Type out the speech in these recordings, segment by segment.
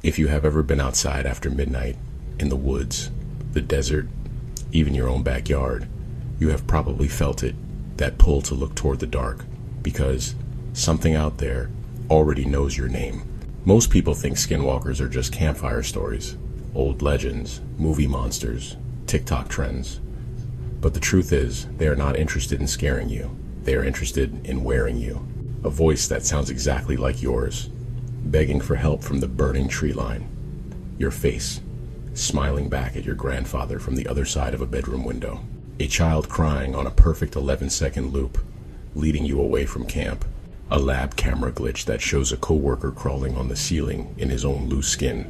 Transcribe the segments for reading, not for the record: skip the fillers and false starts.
If you have ever been outside after midnight, in the woods, the desert, even your own backyard, you have probably felt it, that pull to look toward the dark, because something out there already knows your name. Most people think skinwalkers are just campfire stories, old legends, movie monsters, TikTok trends. But the truth is, they are not interested in scaring you. They are interested in wearing you. A voice that sounds exactly like yours, begging for help from the burning tree line. Your face, smiling back at your grandfather from the other side of a bedroom window. A child crying on a perfect 11-second loop, leading you away from camp. A lab camera glitch that shows a coworker crawling on the ceiling in his own loose skin.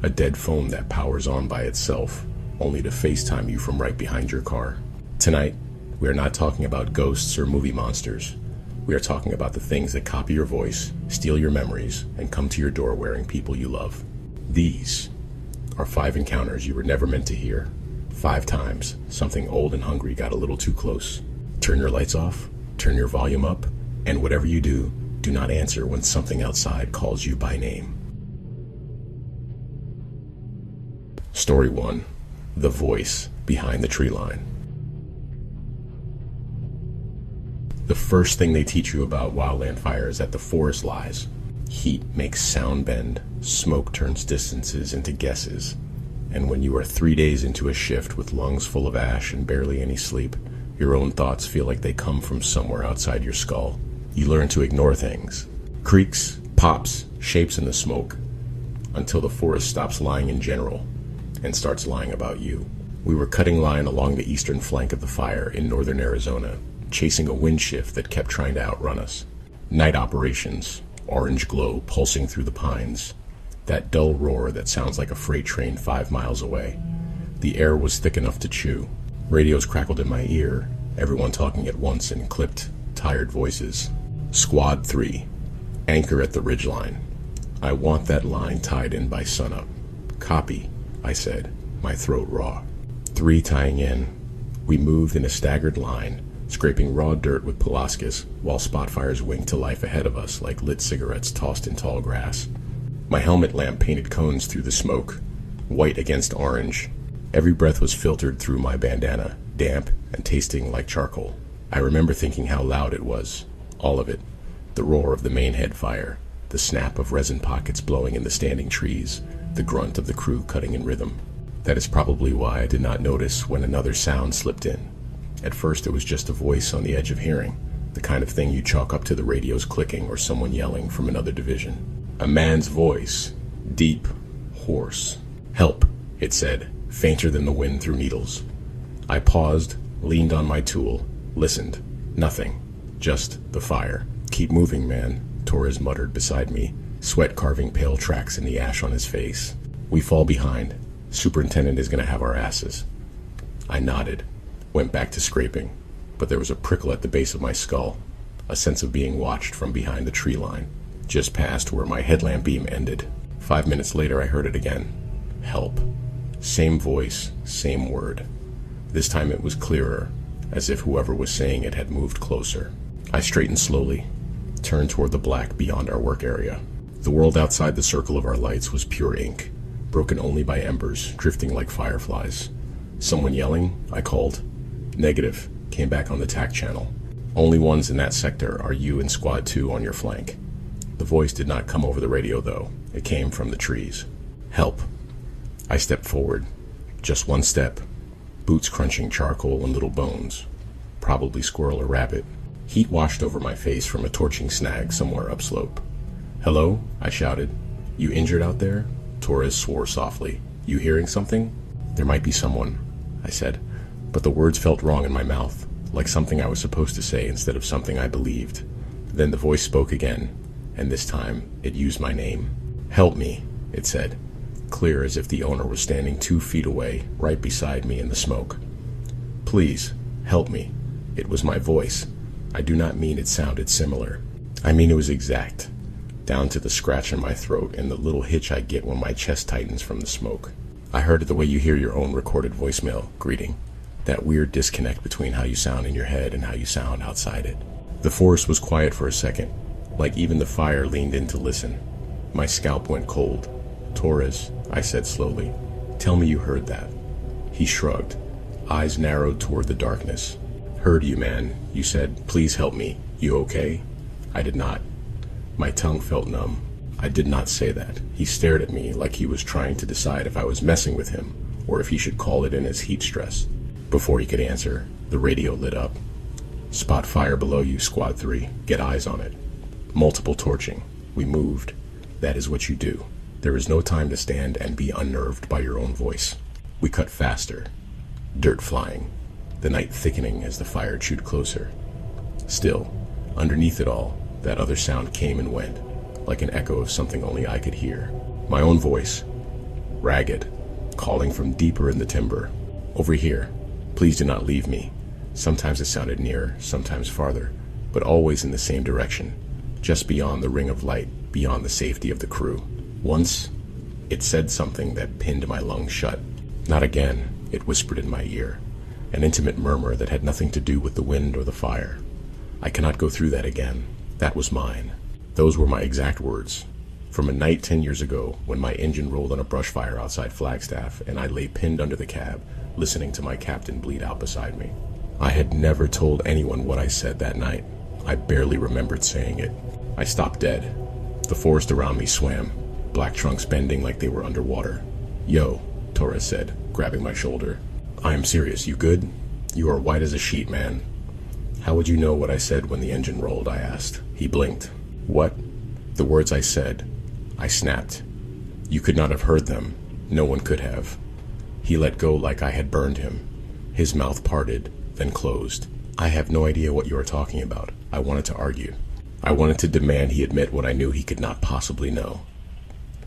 A dead phone that powers on by itself, only to FaceTime you from right behind your car. Tonight, we are not talking about ghosts or movie monsters. We are talking about the things that copy your voice, steal your memories, and come to your door wearing people you love. These are 5 encounters you were never meant to hear. 5 times something old and hungry got a little too close. Turn your lights off, turn your volume up, and whatever you do, do not answer when something outside calls you by name. Story 1. The voice behind the tree line. The first thing they teach you about wildland fire is that the forest lies. Heat makes sound bend, smoke turns distances into guesses, and when you are 3 days into a shift with lungs full of ash and barely any sleep, your own thoughts feel like they come from somewhere outside your skull. You learn to ignore things. Creaks, pops, shapes in the smoke, until the forest stops lying in general and starts lying about you. We were cutting line along the eastern flank of the fire in northern Arizona, chasing a wind shift that kept trying to outrun us. Night operations, orange glow pulsing through the pines, that dull roar that sounds like a freight train 5 miles away. The air was thick enough to chew. Radios crackled in my ear, everyone talking at once in clipped, tired voices. Squad 3, anchor at the ridgeline. I want that line tied in by sunup. Copy, I said, my throat raw. 3 tying in. We moved in a staggered line, scraping raw dirt with Pulaskis, while spot fires winked to life ahead of us like lit cigarettes tossed in tall grass. My helmet lamp painted cones through the smoke, white against orange. Every breath was filtered through my bandana, damp and tasting like charcoal. I remember thinking how loud it was, all of it. The roar of the main head fire, the snap of resin pockets blowing in the standing trees, the grunt of the crew cutting in rhythm. That is probably why I did not notice when another sound slipped in. At first it was just a voice on the edge of hearing, the kind of thing you chalk up to the radio's clicking or someone yelling from another division. A man's voice, deep, hoarse. Help, it said, fainter than the wind through needles. I paused, leaned on my tool, listened. Nothing, just the fire. Keep moving, man, Torres muttered beside me, sweat carving pale tracks in the ash on his face. We fall behind. Superintendent is going to have our asses. I nodded. Went back to scraping, but there was a prickle at the base of my skull, a sense of being watched from behind the tree line, just past where my headlamp beam ended. 5 minutes later I heard it again. Help. Same voice, same word. This time it was clearer, as if whoever was saying it had moved closer. I straightened slowly, turned toward the black beyond our work area. The world outside the circle of our lights was pure ink, broken only by embers, drifting like fireflies. Someone yelling? I called. Negative, came back on the TAC channel. Only ones in that sector are you and Squad 2 on your flank. The voice did not come over the radio, though. It came from the trees. Help. I stepped forward. Just one step. Boots crunching charcoal and little bones. Probably squirrel or rabbit. Heat washed over my face from a torching snag somewhere upslope. Hello? I shouted. You injured out there? Torres swore softly. You hearing something? There might be someone, I said, but the words felt wrong in my mouth, like something I was supposed to say instead of something I believed. Then the voice spoke again, and this time it used my name. Help me, it said, clear as if the owner was standing 2 feet away, right beside me in the smoke. Please, help me. It was my voice. I do not mean it sounded similar. I mean it was exact, down to the scratch in my throat and the little hitch I get when my chest tightens from the smoke. I heard it the way you hear your own recorded voicemail greeting. That weird disconnect between how you sound in your head and how you sound outside it. The forest was quiet for a second, like even the fire leaned in to listen. My scalp went cold. Torres, I said slowly, tell me you heard that. He shrugged, eyes narrowed toward the darkness. Heard you, man, you said. Please help me. You okay? I did not. My tongue felt numb. I did not say that. He stared at me like he was trying to decide if I was messing with him or if he should call it in his heat stress. Before he could answer, the radio lit up. Spot fire below you, Squad 3. Get eyes on it. Multiple torching. We moved. That is what you do. There is no time to stand and be unnerved by your own voice. We cut faster. Dirt flying. The night thickening as the fire chewed closer. Still, underneath it all, that other sound came and went, like an echo of something only I could hear. My own voice, ragged, calling from deeper in the timber. Over here. Please do not leave me. Sometimes it sounded nearer, sometimes farther, but always in the same direction, just beyond the ring of light, beyond the safety of the crew. Once, it said something that pinned my lungs shut. Not again, it whispered in my ear, an intimate murmur that had nothing to do with the wind or the fire. I cannot go through that again. That was mine. Those were my exact words. From a night 10 years ago, when my engine rolled on a brush fire outside Flagstaff and I lay pinned under the cab, listening to my captain bleed out beside me. I had never told anyone what I said that night. I barely remembered saying it. I stopped dead. The forest around me swam, black trunks bending like they were underwater. Yo, Torres said, grabbing my shoulder. I am serious, you good? You are white as a sheet, man. How would you know what I said when the engine rolled, I asked. He blinked. What? The words I said. I snapped. You could not have heard them. No one could have. He let go like I had burned him. His mouth parted, then closed. I have no idea what you are talking about. I wanted to argue. I wanted to demand he admit what I knew he could not possibly know.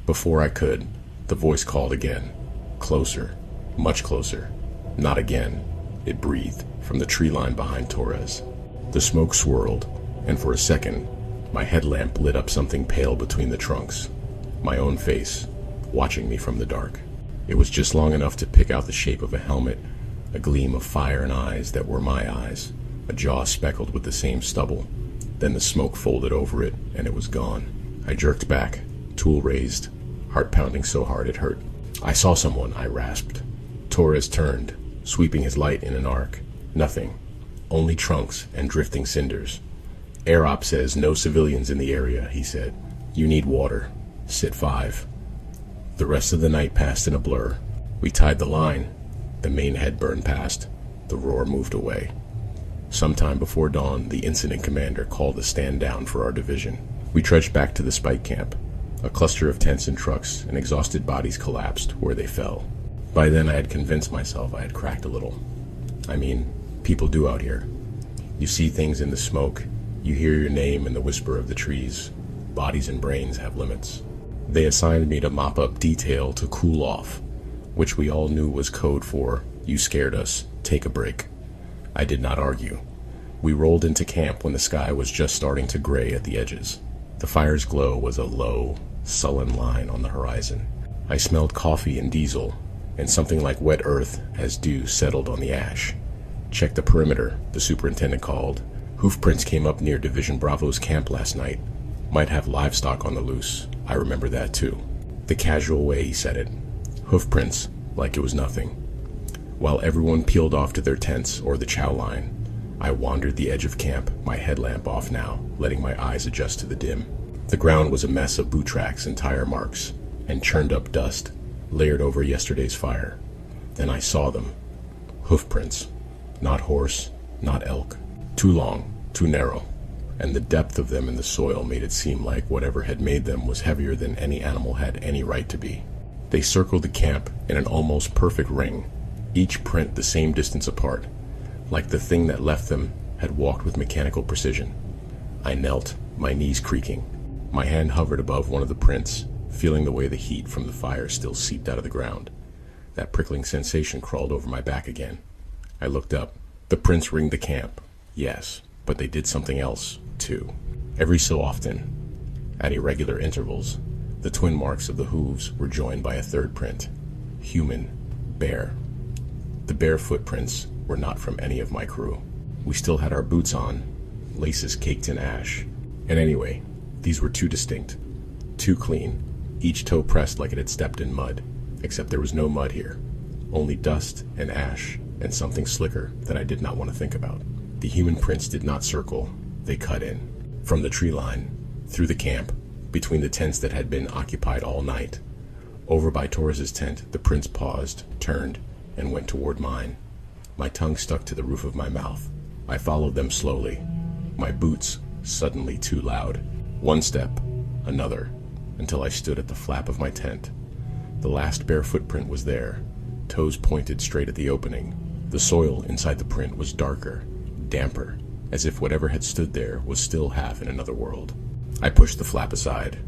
Before I could, the voice called again. Closer. Much closer. Not again. It breathed from the tree line behind Torres. The smoke swirled, and for a second, my headlamp lit up something pale between the trunks. My own face, watching me from the dark. It was just long enough to pick out the shape of a helmet, a gleam of fire and eyes that were my eyes, a jaw speckled with the same stubble. Then the smoke folded over it, and it was gone. I jerked back, tool raised, heart pounding so hard it hurt. I saw someone, I rasped. Torres turned, sweeping his light in an arc. Nothing. Only trunks and drifting cinders. Air Op says no civilians in the area, he said. You need water. Sit 5. The rest of the night passed in a blur. We tied the line. The main head burned past. The roar moved away. Sometime before dawn, the incident commander called a stand down for our division. We trudged back to the spike camp. A cluster of tents and trucks and exhausted bodies collapsed where they fell. By then I had convinced myself I had cracked a little. I mean, people do out here. You see things in the smoke. You hear your name in the whisper of the trees. Bodies and brains have limits. They assigned me to mop up detail to cool off, which we all knew was code for, you scared us, take a break. I did not argue. We rolled into camp when the sky was just starting to gray at the edges. The fire's glow was a low, sullen line on the horizon. I smelled coffee and diesel, and something like wet earth as dew settled on the ash. Check the perimeter, the superintendent called. Hoofprints came up near Division Bravo's camp last night. Might have livestock on the loose. I remember that too. The casual way he said it. Hoofprints, like it was nothing. While everyone peeled off to their tents or the chow line, I wandered the edge of camp, my headlamp off now, letting my eyes adjust to the dim. The ground was a mess of boot tracks and tire marks, and churned up dust, layered over yesterday's fire. Then I saw them. Hoofprints. Not horse, not elk. Too long, too narrow, and the depth of them in the soil made it seem like whatever had made them was heavier than any animal had any right to be. They circled the camp in an almost perfect ring, each print the same distance apart, like the thing that left them had walked with mechanical precision. I knelt, my knees creaking. My hand hovered above one of the prints, feeling the way the heat from the fire still seeped out of the ground. That prickling sensation crawled over my back again. I looked up. The prints ringed the camp. Yes, but they did something else, too. Every so often, at irregular intervals, the twin marks of the hooves were joined by a third print. Human, bare. The bare footprints were not from any of my crew. We still had our boots on, laces caked in ash. And anyway, these were too distinct, too clean, each toe pressed like it had stepped in mud, except there was no mud here, only dust and ash and something slicker that I did not want to think about. The human prints did not circle, they cut in. From the tree line, through the camp, between the tents that had been occupied all night. Over by Torres's tent, the prints paused, turned, and went toward mine. My tongue stuck to the roof of my mouth. I followed them slowly, my boots suddenly too loud. One step, another, until I stood at the flap of my tent. The last bare footprint was there, toes pointed straight at the opening. The soil inside the print was darker, damper, as if whatever had stood there was still half in another world. I pushed the flap aside.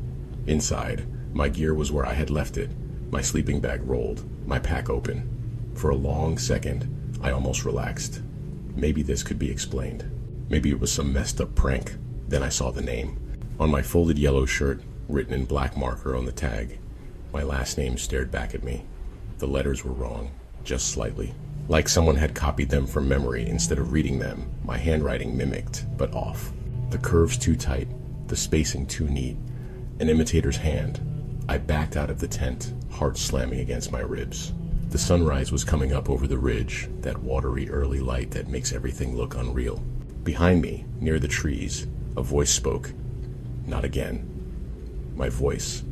Inside, my gear was where I had left it, my sleeping bag rolled, my pack open. For a long second, I almost relaxed. Maybe this could be explained. Maybe it was some messed up prank. Then I saw the name. On my folded yellow shirt, written in black marker on the tag, my last name stared back at me. The letters were wrong, just slightly. Like someone had copied them from memory instead of reading them, my handwriting mimicked, but off. The curves too tight, the spacing too neat. An imitator's hand. I backed out of the tent, heart slamming against my ribs. The sunrise was coming up over the ridge, that watery early light that makes everything look unreal. Behind me, near the trees, a voice spoke. Not again. My voice.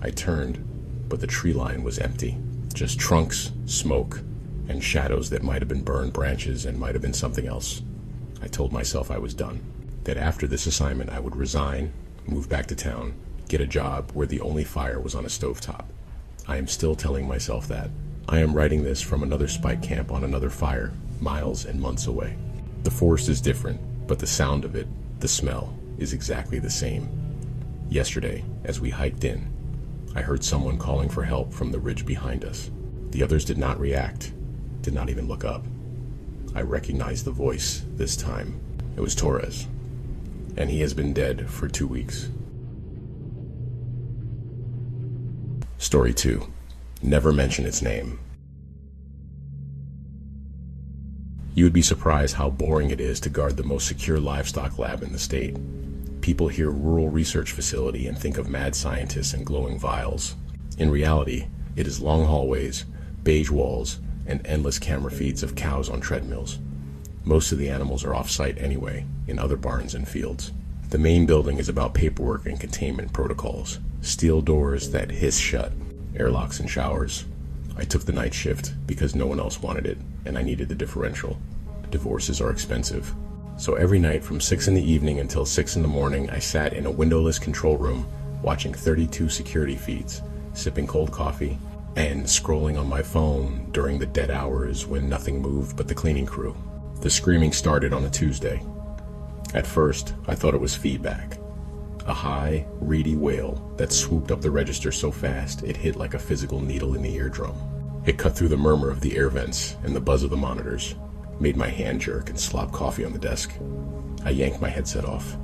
I turned, but the tree line was empty. Just trunks, smoke, and shadows that might have been burned branches and might have been something else. I told myself I was done. That after this assignment I would resign, move back to town, get a job where the only fire was on a stovetop. I am still telling myself that. I am writing this from another spike camp on another fire, miles and months away. The forest is different, but the sound of it, the smell, is exactly the same. Yesterday, as we hiked in, I heard someone calling for help from the ridge behind us. The others did not react, did not even look up. I recognized the voice this time. It was Torres, and he has been dead for 2 weeks. Story 2. Never mention its name. You would be surprised how boring it is to guard the most secure livestock lab in the state. People hear rural research facility and think of mad scientists and glowing vials. In reality, it is long hallways, beige walls, and endless camera feeds of cows on treadmills. Most of the animals are off-site anyway, in other barns and fields. The main building is about paperwork and containment protocols, steel doors that hiss shut, airlocks and showers. I took the night shift because no one else wanted it, and I needed the differential. Divorces are expensive. So every night from 6 in the evening until 6 in the morning, I sat in a windowless control room, watching 32 security feeds, sipping cold coffee, and scrolling on my phone during the dead hours when nothing moved but the cleaning crew. The screaming started on a Tuesday. At first, I thought it was feedback. A high, reedy wail that swooped up the register so fast it hit like a physical needle in the eardrum. It cut through the murmur of the air vents and the buzz of the monitors, made my hand jerk and slop coffee on the desk. I yanked my headset off.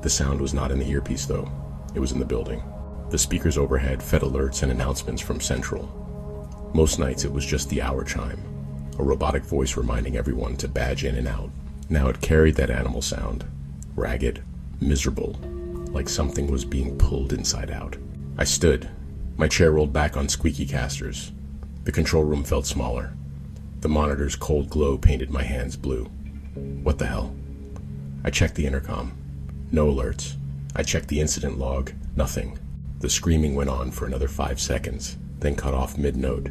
The sound was not in the earpiece though. It was in the building. The speakers overhead fed alerts and announcements from Central. Most nights it was just the hour chime, a robotic voice reminding everyone to badge in and out. Now it carried that animal sound, ragged, miserable, like something was being pulled inside out. I stood. My chair rolled back on squeaky casters. The control room felt smaller. The monitor's cold glow painted my hands blue. What the hell? I checked the intercom. No alerts. I checked the incident log. Nothing. The screaming went on for another 5 seconds, then cut off mid-note.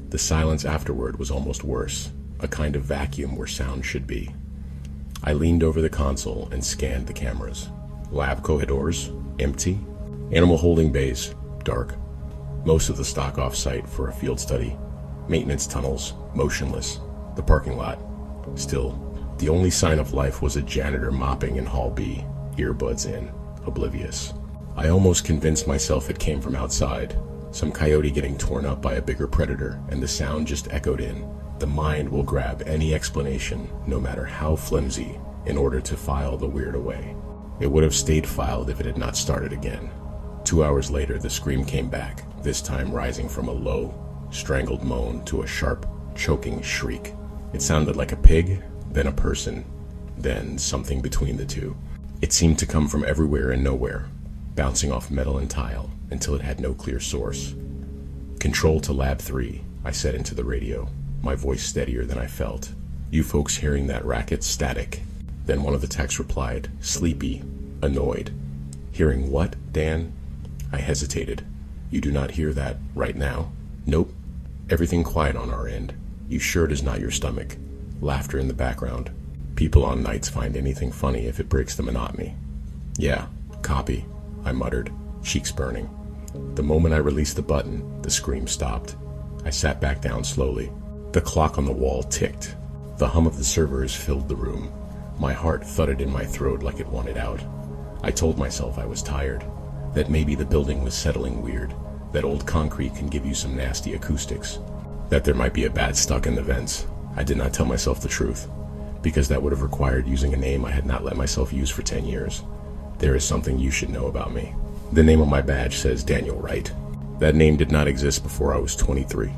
The silence afterward was almost worse, a kind of vacuum where sound should be. I leaned over the console and scanned the cameras. Lab corridors, empty. Animal holding bays, dark. Most of the stock off-site for a field study. Maintenance tunnels, motionless. The parking lot, still. The only sign of life was a janitor mopping in Hall B, earbuds in, oblivious. I almost convinced myself it came from outside, some coyote getting torn up by a bigger predator, and the sound just echoed in. The mind will grab any explanation, no matter how flimsy, in order to file the weird away. It would have stayed filed if it had not started again. 2 hours later, the scream came back, this time rising from a low, strangled moan to a sharp, choking shriek. It sounded like a pig, then a person, then something between the two. It seemed to come from everywhere and nowhere, bouncing off metal and tile, until it had no clear source. "Control to Lab 3, I said into the radio, my voice steadier than I felt. "You folks hearing that racket? Static." Then one of the techs replied, sleepy, annoyed. "Hearing what, Dan?" I hesitated. "You do not hear that right now?" "Nope. Everything quiet on our end. You sure it is not your stomach?" Laughter in the background. "People on nights find anything funny if it breaks the monotony." "Yeah, copy," I muttered, cheeks burning. The moment I released the button, the scream stopped. I sat back down slowly. The clock on the wall ticked. The hum of the servers filled the room. My heart thudded in my throat like it wanted out. I told myself I was tired, that maybe the building was settling weird, that old concrete can give you some nasty acoustics, that there might be a bat stuck in the vents. I did not tell myself the truth, because that would have required using a name I had not let myself use for 10 years. There is something you should know about me. The name on my badge says Daniel Wright. That name did not exist before I was 23.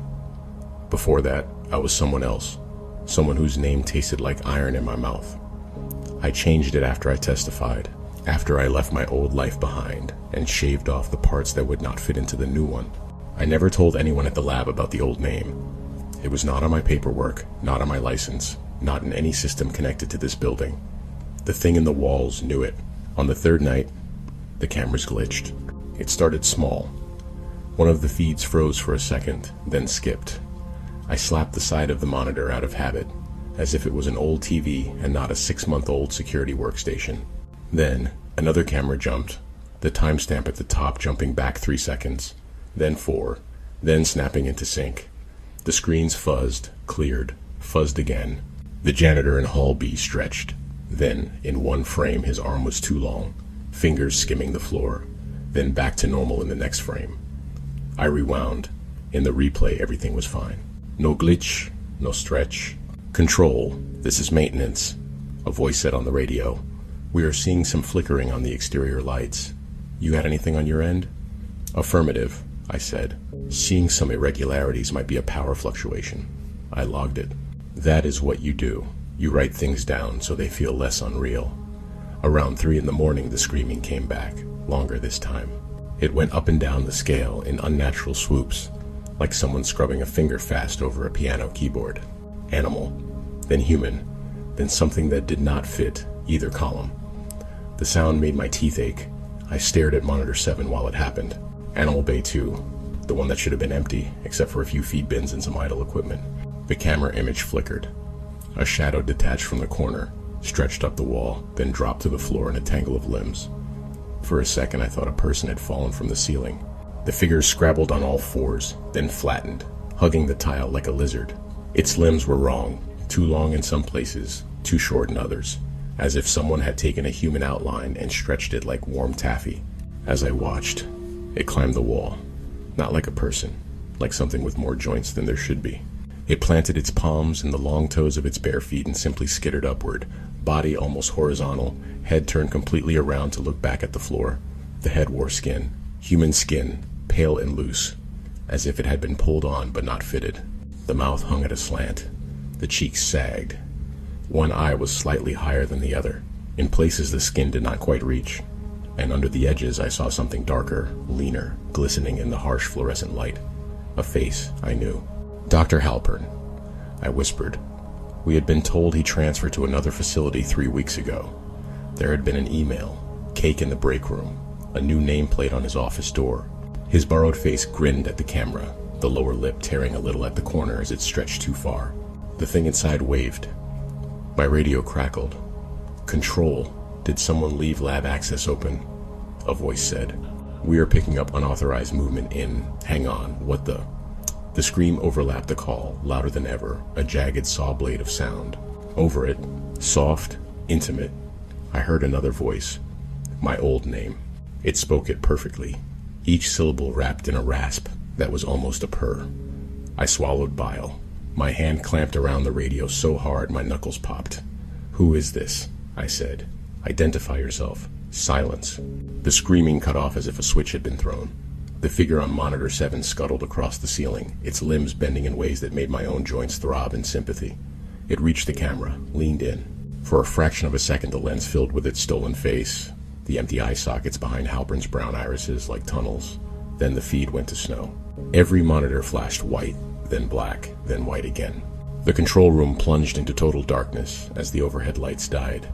Before that, I was someone else, someone whose name tasted like iron in my mouth. I changed it after I testified, after I left my old life behind and shaved off the parts that would not fit into the new one. I never told anyone at the lab about the old name. It was not on my paperwork, not on my license, not in any system connected to this building. The thing in the walls knew it. On the third night, the cameras glitched. It started small. One of the feeds froze for a second, then skipped. I slapped the side of the monitor out of habit, as if it was an old TV and not a 6-month-old security workstation. Then, another camera jumped, the timestamp at the top jumping back 3 seconds, then 4, then snapping into sync. The screens fuzzed, cleared, fuzzed again. The janitor in Hall B stretched. Then, in one frame, his arm was too long, fingers skimming the floor, then back to normal in the next frame. I rewound. In the replay, everything was fine. No glitch, no stretch. "Control, this is maintenance," a voice said on the radio. "We are seeing some flickering on the exterior lights. You had anything on your end?" "Affirmative," I said. "Seeing some irregularities might be a power fluctuation." I logged it. "That is what you do. You write things down so they feel less unreal." Around 3 in the morning, the screaming came back, longer this time. It went up and down the scale in unnatural swoops, like someone scrubbing a finger fast over a piano keyboard. Animal, then human, then something that did not fit either column. The sound made my teeth ache. I stared at monitor 7 while it happened. Animal Bay 2, the one that should have been empty, except for a few feed bins and some idle equipment. The camera image flickered. A shadow detached from the corner, stretched up the wall, then dropped to the floor in a tangle of limbs. For a second I thought a person had fallen from the ceiling. The figure scrabbled on all fours, then flattened, hugging the tile like a lizard. Its limbs were wrong, too long in some places, too short in others, as if someone had taken a human outline and stretched it like warm taffy. As I watched, it climbed the wall, not like a person, like something with more joints than there should be. It planted its palms in the long toes of its bare feet and simply skittered upward, body almost horizontal, head turned completely around to look back at the floor. The head wore skin, human skin, pale and loose, as if it had been pulled on but not fitted. The mouth hung at a slant. The cheeks sagged. One eye was slightly higher than the other. In places the skin did not quite reach, and under the edges I saw something darker, leaner, glistening in the harsh fluorescent light. A face I knew. "Dr. Halpern," I whispered. We had been told he transferred to another facility 3 weeks ago. There had been an email, cake in the break room, a new nameplate on his office door. His borrowed face grinned at the camera, the lower lip tearing a little at the corner as it stretched too far. The thing inside waved. My radio crackled. "Control, did someone leave lab access open?" A voice said. "We are picking up unauthorized movement in... Hang on, what the..." The scream overlapped the call, louder than ever, a jagged saw blade of sound. Over it, soft, intimate, I heard another voice. My old name. It spoke it perfectly, each syllable wrapped in a rasp that was almost a purr. I swallowed bile. My hand clamped around the radio so hard my knuckles popped. "Who is this?" I said. "Identify yourself." Silence. The screaming cut off as if a switch had been thrown. The figure on monitor 7 scuttled across the ceiling, its limbs bending in ways that made my own joints throb in sympathy. It reached the camera, leaned in. For a fraction of a second the lens filled with its stolen face, the empty eye sockets behind Halpern's brown irises like tunnels. Then the feed went to snow. Every monitor flashed white, then black, then white again. The control room plunged into total darkness as the overhead lights died.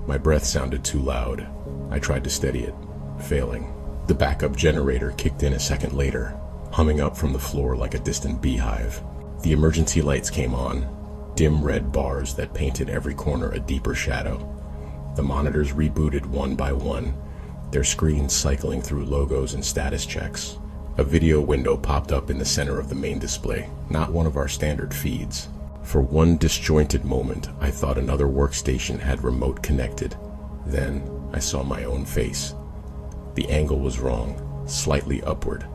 My breath sounded too loud. I tried to steady it, failing. The backup generator kicked in a second later, humming up from the floor like a distant beehive. The emergency lights came on, dim red bars that painted every corner a deeper shadow. The monitors rebooted one by one, their screens cycling through logos and status checks. A video window popped up in the center of the main display, not one of our standard feeds. For one disjointed moment, I thought another workstation had remote connected. Then I saw my own face. The angle was wrong, slightly upward,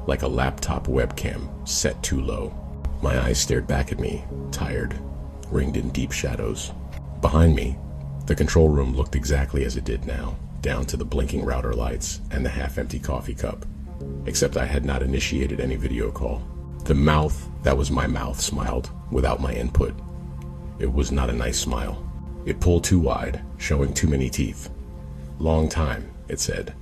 like a laptop webcam set too low. My eyes stared back at me, tired, ringed in deep shadows. Behind me, the control room looked exactly as it did now, down to the blinking router lights and the half-empty coffee cup. Except I had not initiated any video call. The mouth that was my mouth smiled without my input. It was not a nice smile. It pulled too wide, showing too many teeth. "Long time," it said.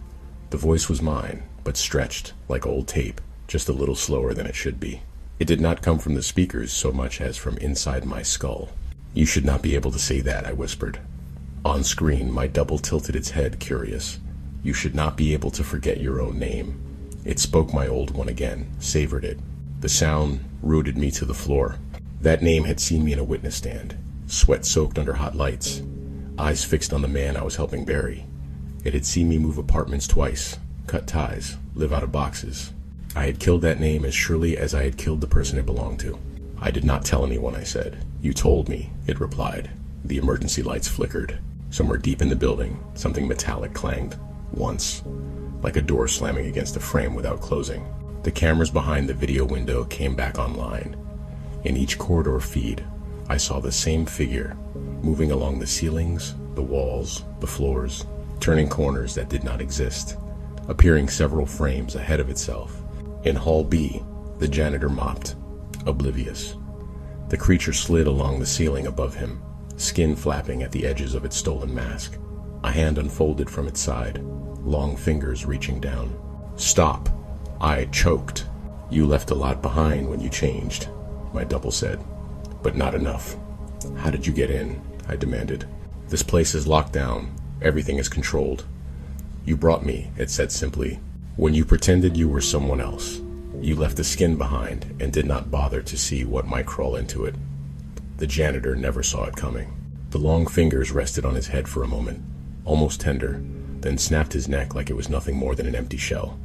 The voice was mine, but stretched like old tape, just a little slower than it should be. It did not come from the speakers so much as from inside my skull. "You should not be able to say that," I whispered. On screen, my double tilted its head, curious. "You should not be able to forget your own name." It spoke my old one again, savored it. The sound rooted me to the floor. That name had seen me in a witness stand, sweat soaked under hot lights, eyes fixed on the man I was helping bury. It had seen me move apartments twice, cut ties, live out of boxes. I had killed that name as surely as I had killed the person it belonged to. "I did not tell anyone," I said. "You told me," it replied. The emergency lights flickered. Somewhere deep in the building, something metallic clanged, once, like a door slamming against a frame without closing. The cameras behind the video window came back online. In each corridor feed, I saw the same figure, moving along the ceilings, the walls, the floors, turning corners that did not exist, appearing several frames ahead of itself. In Hall B, the janitor mopped, oblivious. The creature slid along the ceiling above him, skin flapping at the edges of its stolen mask. A hand unfolded from its side, long fingers reaching down. "Stop!" I choked. "You left a lot behind when you changed," my double said. "But not enough." "How did you get in?" I demanded. "This place is locked down. Everything is controlled." "You brought me," it said simply, "when you pretended you were someone else. You left the skin behind and did not bother to see what might crawl into it." The janitor never saw it coming. The long fingers rested on his head for a moment, almost tender, then snapped his neck like it was nothing more than an empty shell.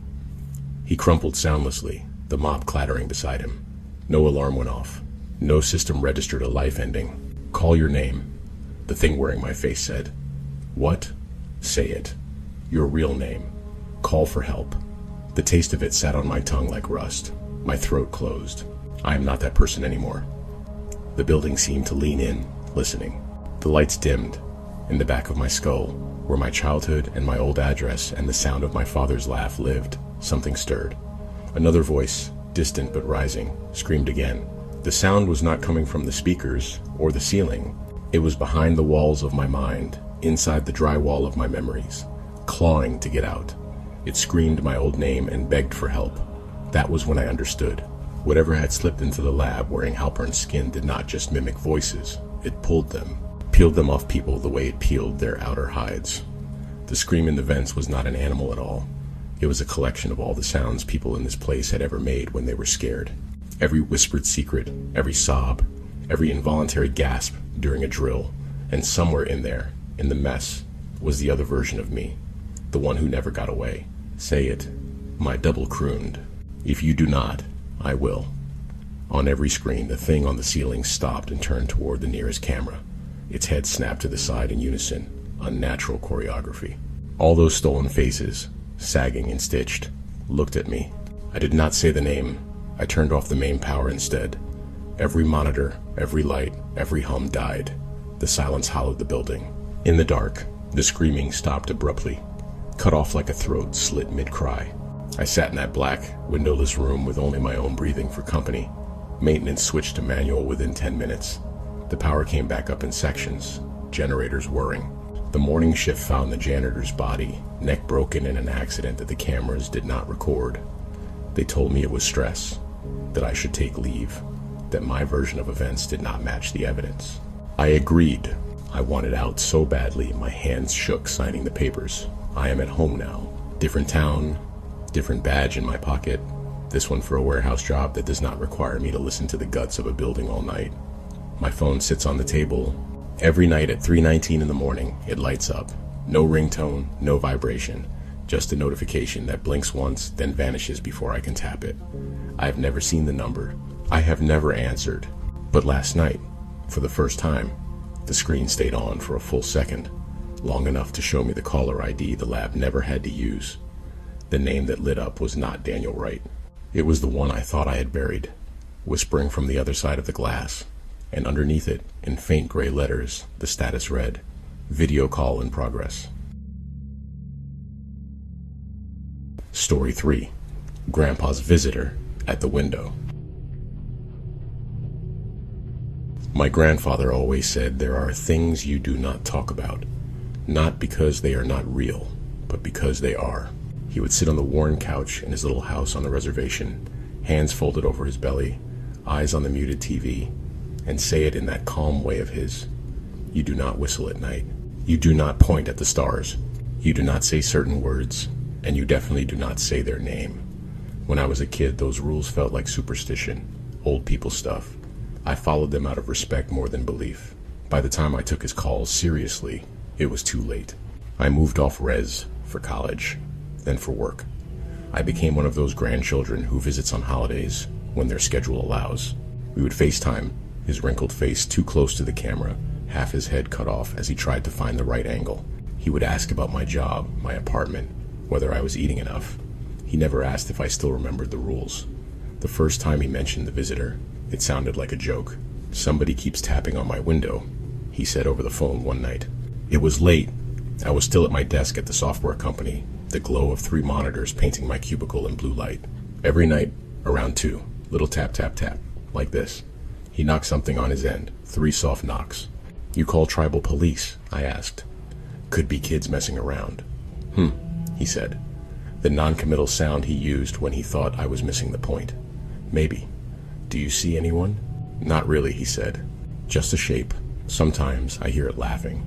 He crumpled soundlessly, the mop clattering beside him. No alarm went off. No system registered a life ending. "Call your name," the thing wearing my face said. "What?" "Say it. Your real name. Call for help." The taste of it sat on my tongue like rust. My throat closed. I am not that person anymore. The building seemed to lean in, listening. The lights dimmed. In the back of my skull, where my childhood and my old address and the sound of my father's laugh lived, something stirred. Another voice, distant but rising, screamed again. The sound was not coming from the speakers or the ceiling. It was behind the walls of my mind, inside the drywall of my memories, clawing to get out. It screamed my old name and begged for help. That was when I understood. Whatever had slipped into the lab wearing Halpern's skin did not just mimic voices. It pulled them, peeled them off people the way it peeled their outer hides. The scream in the vents was not an animal at all. It was a collection of all the sounds people in this place had ever made when they were scared. Every whispered secret, every sob, every involuntary gasp during a drill, and somewhere in there, in the mess, was the other version of me, the one who never got away. "Say it," my double crooned. "If you do not, I will." On every screen, the thing on the ceiling stopped and turned toward the nearest camera. Its head snapped to the side in unison, unnatural choreography. All those stolen faces, sagging and stitched, looked at me. I did not say the name. I turned off the main power instead. Every monitor, every light, every hum died. The silence hollowed the building. In the dark, the screaming stopped abruptly, cut off like a throat slit mid-cry. I sat in that black, windowless room with only my own breathing for company. Maintenance switched to manual within 10 minutes. The power came back up in sections, generators whirring. The morning shift found the janitor's body, neck broken in an accident that the cameras did not record. They told me it was stress, that I should take leave, that my version of events did not match the evidence. I agreed. I wanted out so badly, my hands shook signing the papers. I am at home now. Different town, different badge in my pocket. This one for a warehouse job that does not require me to listen to the guts of a building all night. My phone sits on the table. Every night at 3:19 in the morning, it lights up. No ringtone, no vibration. Just a notification that blinks once, then vanishes before I can tap it. I have never seen the number. I have never answered. But last night, for the first time, the screen stayed on for a full second, long enough to show me the caller ID the lab never had to use. The name that lit up was not Daniel Wright. It was the one I thought I had buried, whispering from the other side of the glass, and underneath it, in faint gray letters, the status read, "Video call in progress." Story 3. Grandpa's Visitor at the Window. My grandfather always said there are things you do not talk about, not because they are not real, but because they are. He would sit on the worn couch in his little house on the reservation, hands folded over his belly, eyes on the muted TV, and say it in that calm way of his. You do not whistle at night. You do not point at the stars. You do not say certain words, and you definitely do not say their name. When I was a kid, those rules felt like superstition, old people stuff. I followed them out of respect more than belief. By the time I took his calls seriously, it was too late. I moved off res for college, then for work. I became one of those grandchildren who visits on holidays when their schedule allows. We would FaceTime, his wrinkled face too close to the camera, half his head cut off as he tried to find the right angle. He would ask about my job, my apartment, whether I was eating enough. He never asked if I still remembered the rules. The first time he mentioned the visitor, it sounded like a joke. "Somebody keeps tapping on my window," he said over the phone one night. It was late. I was still at my desk at the software company, the glow of 3 monitors painting my cubicle in blue light. Every night, around 2, little tap, tap, tap, like this. He knocked something on his end, 3 soft knocks. "You call tribal police?" I asked. "Could be kids messing around." He said. The non-committal sound he used when he thought I was missing the point. "Maybe. Do you see anyone?" "Not really," he said. "Just a shape. Sometimes I hear it laughing."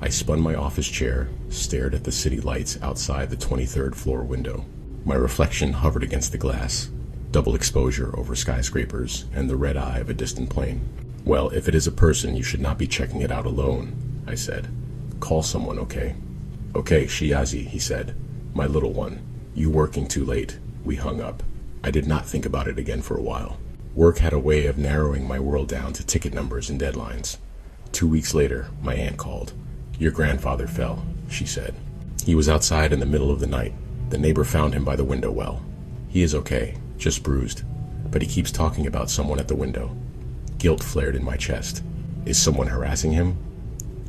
I spun my office chair, stared at the city lights outside the 23rd floor window. My reflection hovered against the glass, double exposure over skyscrapers and the red eye of a distant plane. "Well, if it is a person, you should not be checking it out alone," I said. "Call someone, okay?" "Okay, Shiazi," he said. "My little one. You working too late." We hung up. I did not think about it again for a while. Work had a way of narrowing my world down to ticket numbers and deadlines. 2 weeks later, my aunt called. "Your grandfather fell," she said. "He was outside in the middle of the night. The neighbor found him by the window well. He is okay, just bruised, but he keeps talking about someone at the window." Guilt flared in my chest. "Is someone harassing him?"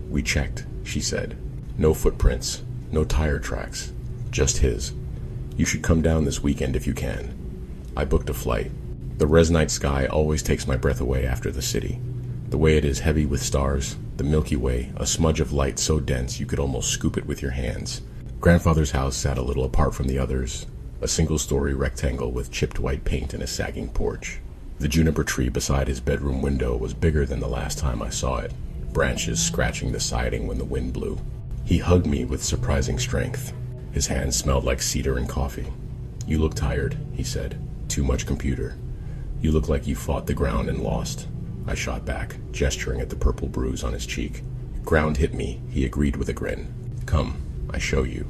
"We checked," she said. "No footprints, no tire tracks, just his. You should come down this weekend if you can." I booked a flight. The res night sky always takes my breath away after the city. The way it is heavy with stars, the Milky Way, a smudge of light so dense you could almost scoop it with your hands. Grandfather's house sat a little apart from the others, a single-story rectangle with chipped white paint and a sagging porch. The juniper tree beside his bedroom window was bigger than the last time I saw it, branches scratching the siding when the wind blew. He hugged me with surprising strength. His hands smelled like cedar and coffee. "You look tired," he said. "Too much computer. You look like you fought the ground and lost." I shot back, gesturing at the purple bruise on his cheek. "Ground hit me," he agreed with a grin. "Come, I show you."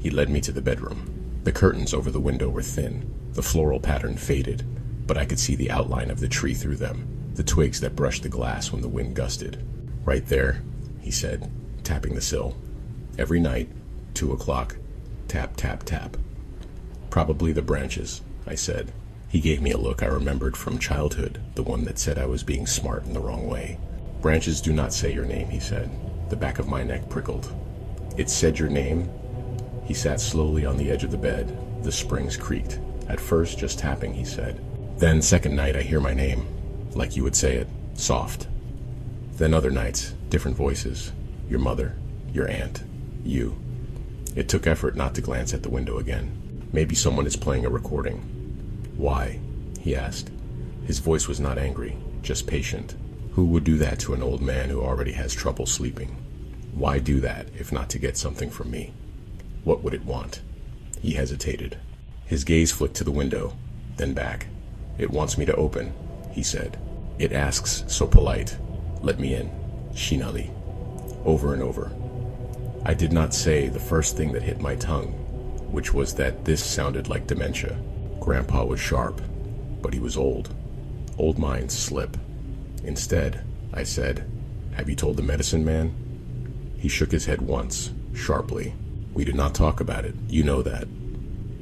He led me to the bedroom. The curtains over the window were thin, the floral pattern faded, but I could see the outline of the tree through them, the twigs that brushed the glass when the wind gusted. "Right there," he said, tapping the sill. "Every night, 2 o'clock, tap, tap, tap." "Probably the branches," I said. He gave me a look I remembered from childhood, the one that said I was being smart in the wrong way. "Branches do not say your name," he said. The back of my neck prickled. "It said your name?" He sat slowly on the edge of the bed. The springs creaked. "At first, just tapping," he said. "Then, second night, I hear my name, like you would say it, soft. Then other nights, different voices. Your mother, your aunt, you." It took effort not to glance at the window again. Maybe someone is playing a recording. Why? He asked. His voice was not angry, just patient. Who would do that to an old man who already has trouble sleeping? Why do that if not to get something from me? What would it want? He hesitated. His gaze flicked to the window, then back. It wants me to open, he said. It asks, so polite. Let me in, Shinali. Over and over. I did not say the first thing that hit my tongue, which was that this sounded like dementia. Grandpa was sharp, but he was old. Old minds slip. Instead, I said, have you told the medicine man? He shook his head once, sharply. We did not talk about it, you know that.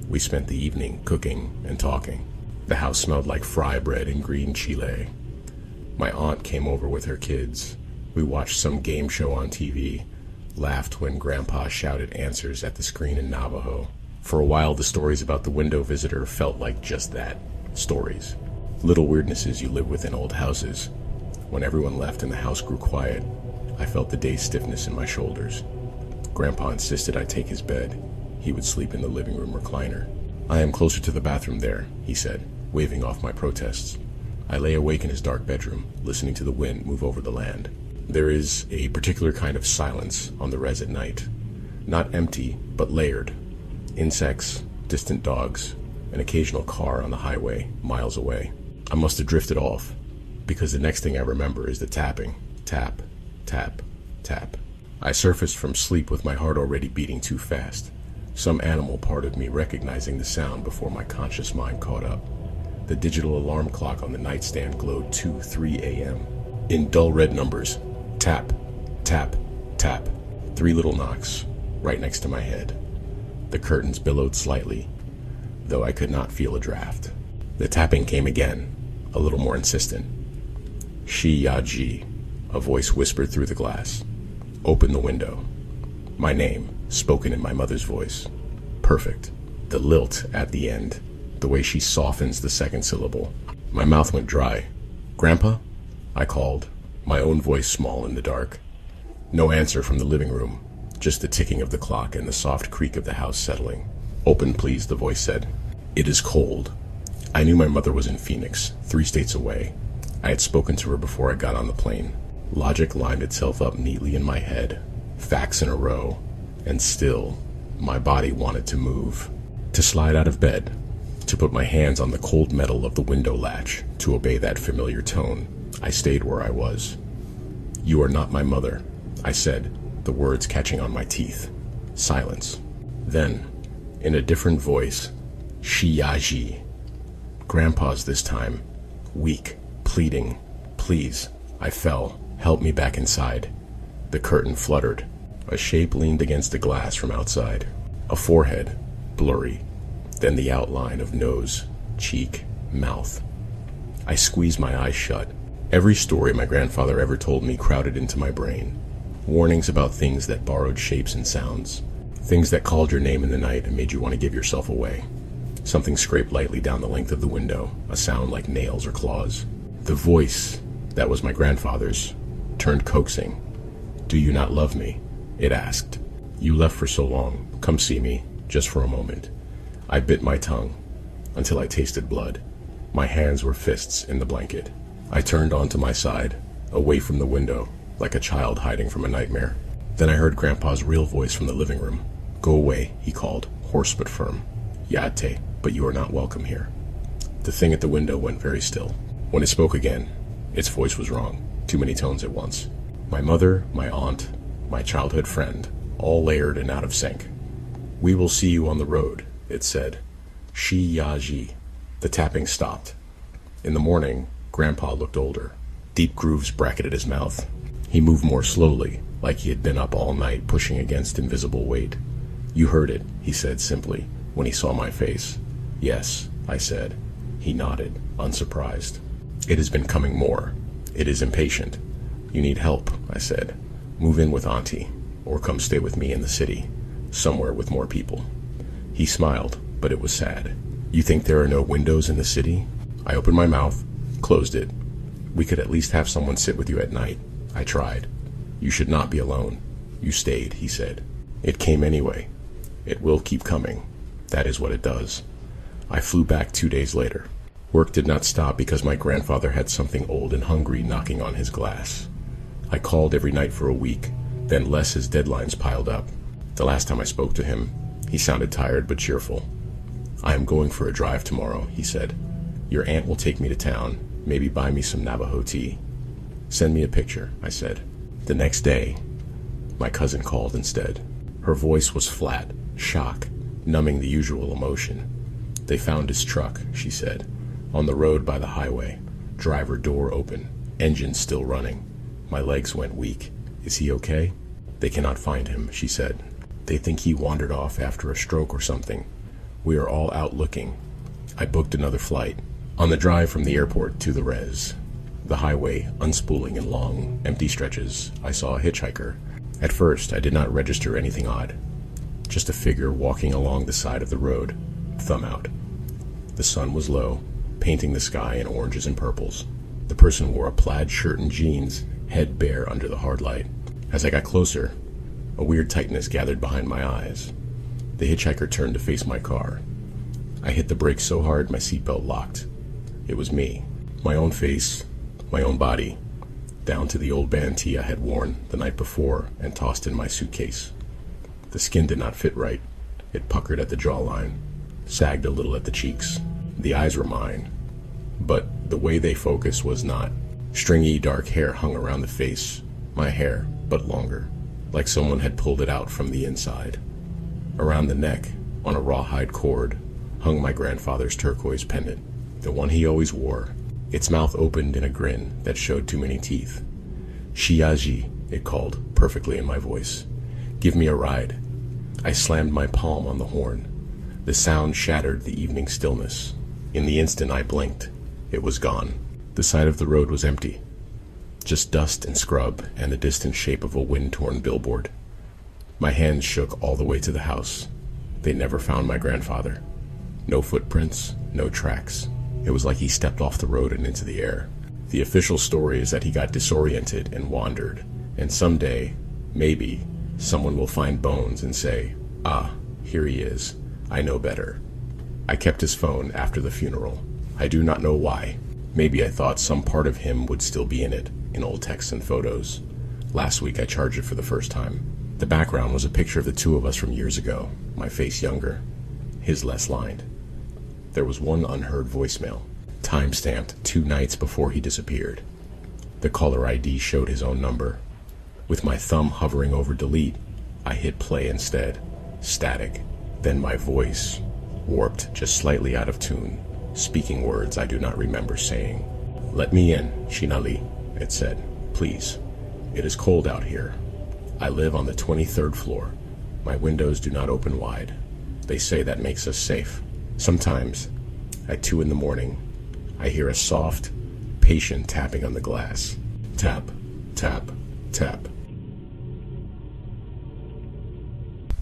We spent the evening cooking and talking. The house smelled like fry bread and green chile. My aunt came over with her kids. We watched some game show on TV, laughed when Grandpa shouted answers at the screen in Navajo. For a while, the stories about the window visitor felt like just that, stories. Little weirdnesses you live with in old houses. When everyone left and the house grew quiet, I felt the day's stiffness in my shoulders. Grandpa insisted I take his bed. He would sleep in the living room recliner. I am closer to the bathroom there, he said, waving off my protests. I lay awake in his dark bedroom, listening to the wind move over the land. There is a particular kind of silence on the res at night. Not empty, but layered. Insects, distant dogs, an occasional car on the highway, miles away. I must have drifted off, because the next thing I remember is the tapping. Tap, tap, tap. I surfaced from sleep with my heart already beating too fast. Some animal part of me recognizing the sound before my conscious mind caught up. The digital alarm clock on the nightstand glowed 2:03 a.m. in dull red numbers. Tap, tap, tap. 3 little knocks, right next to my head. The curtains billowed slightly, though I could not feel a draft. The tapping came again, a little more insistent. Shi-ya-ji, a voice whispered through the glass. Open the window. My name, spoken in my mother's voice. Perfect. The lilt at the end, the way she softens the second syllable. My mouth went dry. Grandpa? I called, my own voice small in the dark. No answer from the living room, just the ticking of the clock and the soft creak of the house settling. Open, please, the voice said. It is cold. I knew my mother was in Phoenix, 3 states away. I had spoken to her before I got on the plane. Logic lined itself up neatly in my head, facts in a row, and still, my body wanted to move. To slide out of bed, to put my hands on the cold metal of the window latch, to obey that familiar tone. I stayed where I was. You are not my mother, I said, the words catching on my teeth. Silence. Then, in a different voice, Shi-ya-ji. Grandpa's this time. Weak, pleading. Please. I fell. Help me back inside. The curtain fluttered. A shape leaned against the glass from outside. A forehead, blurry. Then the outline of nose, cheek, mouth. I squeezed my eyes shut. Every story my grandfather ever told me crowded into my brain. Warnings about things that borrowed shapes and sounds. Things that called your name in the night and made you want to give yourself away. Something scraped lightly down the length of the window, a sound like nails or claws. The voice, that was my grandfather's, turned coaxing. Do you not love me? It asked. You left for so long. Come see me, just for a moment. I bit my tongue, until I tasted blood. My hands were fists in the blanket. I turned onto my side, away from the window, like a child hiding from a nightmare. Then I heard Grandpa's real voice from the living room. Go away, he called, hoarse but firm. Yate, but you are not welcome here. The thing at the window went very still. When it spoke again, its voice was wrong. Too many tones at once. My mother, my aunt, my childhood friend, all layered and out of sync. We will see you on the road, it said. Shi-ya-ji. The tapping stopped. In the morning, Grandpa looked older. Deep grooves bracketed his mouth. He moved more slowly, like he had been up all night pushing against invisible weight. You heard it, he said simply, when he saw my face. Yes, I said. He nodded, unsurprised. It has been coming more. It is impatient. You need help, I said. Move in with Auntie, or come stay with me in the city, somewhere with more people. He smiled, but it was sad. You think there are no windows in the city? I opened my mouth, closed it. We could at least have someone sit with you at night. I tried. You should not be alone. You stayed, he said. It came anyway. It will keep coming. That is what it does. I flew back 2 days later. Work did not stop because my grandfather had something old and hungry knocking on his glass. I called every night for a week, then his deadlines piled up. The last time I spoke to him, he sounded tired but cheerful. "I am going for a drive tomorrow," he said. "Your aunt will take me to town, maybe buy me some Navajo tea." "Send me a picture," I said. The next day, my cousin called instead. Her voice was flat, shock, numbing the usual emotion. "They found his truck," she said, "on the road by the highway. Driver door open, engine still running. My legs went weak. Is he okay?" "They cannot find him," she said. "They think he wandered off after a stroke or something. We are all out looking." I booked another flight. On the drive from the airport to the res, the highway unspooling in long, empty stretches, I saw a hitchhiker. At first, I did not register anything odd. Just a figure walking along the side of the road, thumb out. The sun was low, painting the sky in oranges and purples. The person wore a plaid shirt and jeans, head bare under the hard light. As I got closer, a weird tightness gathered behind my eyes. The hitchhiker turned to face my car. I hit the brakes so hard my seatbelt locked. It was me. My own face, my own body, down to the old band tee I had worn the night before and tossed in my suitcase. The skin did not fit right. It puckered at the jawline, sagged a little at the cheeks. The eyes were mine, but the way they focused was not. Stringy dark hair hung around the face, my hair, but longer, like someone had pulled it out from the inside. Around the neck, on a rawhide cord, hung my grandfather's turquoise pendant, the one he always wore. Its mouth opened in a grin that showed too many teeth. "Shiaji," it called, perfectly in my voice. "Give me a ride." I slammed my palm on the horn. The sound shattered the evening stillness. In the instant I blinked, it was gone. The side of the road was empty. Just dust and scrub and the distant shape of a wind-torn billboard. My hands shook all the way to the house. They never found my grandfather. No footprints, no tracks. It was like he stepped off the road and into the air. The official story is that he got disoriented and wandered, and someday, maybe, someone will find bones and say, "Ah, here he is. I know better." I kept his phone after the funeral. I do not know why. Maybe I thought some part of him would still be in it, in old texts and photos. Last week I charged it for the first time. The background was a picture of the two of us from years ago, my face younger, his less lined. There was one unheard voicemail, time-stamped 2 nights before he disappeared. The caller ID showed his own number. With my thumb hovering over delete, I hit play instead. Static. Then my voice, warped just slightly out of tune, speaking words I do not remember saying. "Let me in, Shinali," it said. "Please. It is cold out here. I live on the 23rd floor. My windows do not open wide. They say that makes us safe. Sometimes, at 2 in the morning, I hear a soft, patient tapping on the glass. Tap, tap, tap."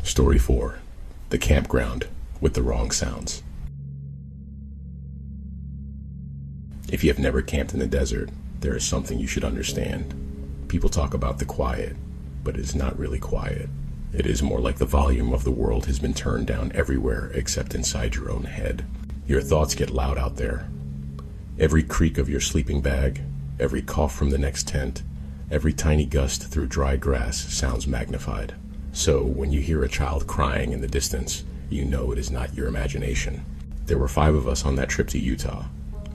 Story 4. The Campground with the Wrong Sounds. If you have never camped in the desert, there is something you should understand. People talk about the quiet, but it is not really quiet. It is more like the volume of the world has been turned down everywhere except inside your own head. Your thoughts get loud out there. Every creak of your sleeping bag, every cough from the next tent, every tiny gust through dry grass sounds magnified. So when you hear a child crying in the distance, you know it is not your imagination. There were 5 of us on that trip to Utah,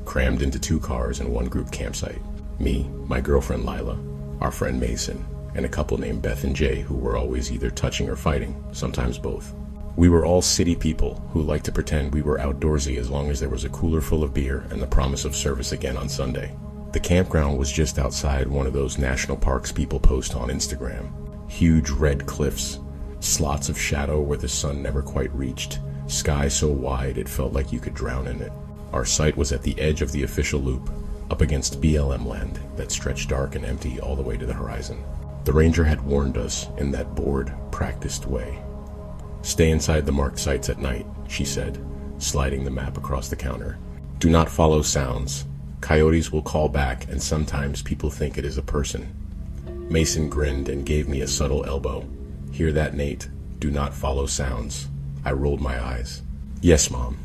crammed into 2 cars and 1 group campsite. Me, my girlfriend Lila, our friend Mason, and a couple named Beth and Jay who were always either touching or fighting, sometimes both. We were all city people who liked to pretend we were outdoorsy as long as there was a cooler full of beer and the promise of service again on Sunday. The campground was just outside one of those national parks people post on Instagram. Huge red cliffs, slots of shadow where the sun never quite reached, sky so wide it felt like you could drown in it. Our site was at the edge of the official loop, up against BLM land that stretched dark and empty all the way to the horizon. The ranger had warned us in that bored, practiced way. "Stay inside the marked sites at night," she said, sliding the map across the counter. "Do not follow sounds. Coyotes will call back, and sometimes people think it is a person." Mason grinned and gave me a subtle elbow. "Hear that, Nate? Do not follow sounds." I rolled my eyes. "Yes, Mom."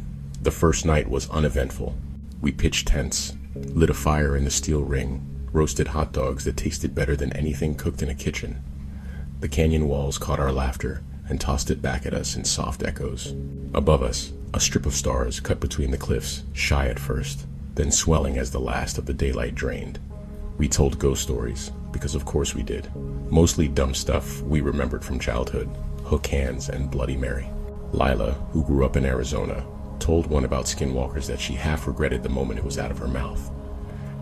The first night was uneventful. We pitched tents, lit a fire in the steel ring, roasted hot dogs that tasted better than anything cooked in a kitchen. The canyon walls caught our laughter and tossed it back at us in soft echoes. Above us, a strip of stars cut between the cliffs, shy at first, then swelling as the last of the daylight drained. We told ghost stories, because of course we did. Mostly dumb stuff we remembered from childhood, hook hands and Bloody Mary. Lila, who grew up in Arizona, told one about skinwalkers that she half regretted the moment it was out of her mouth.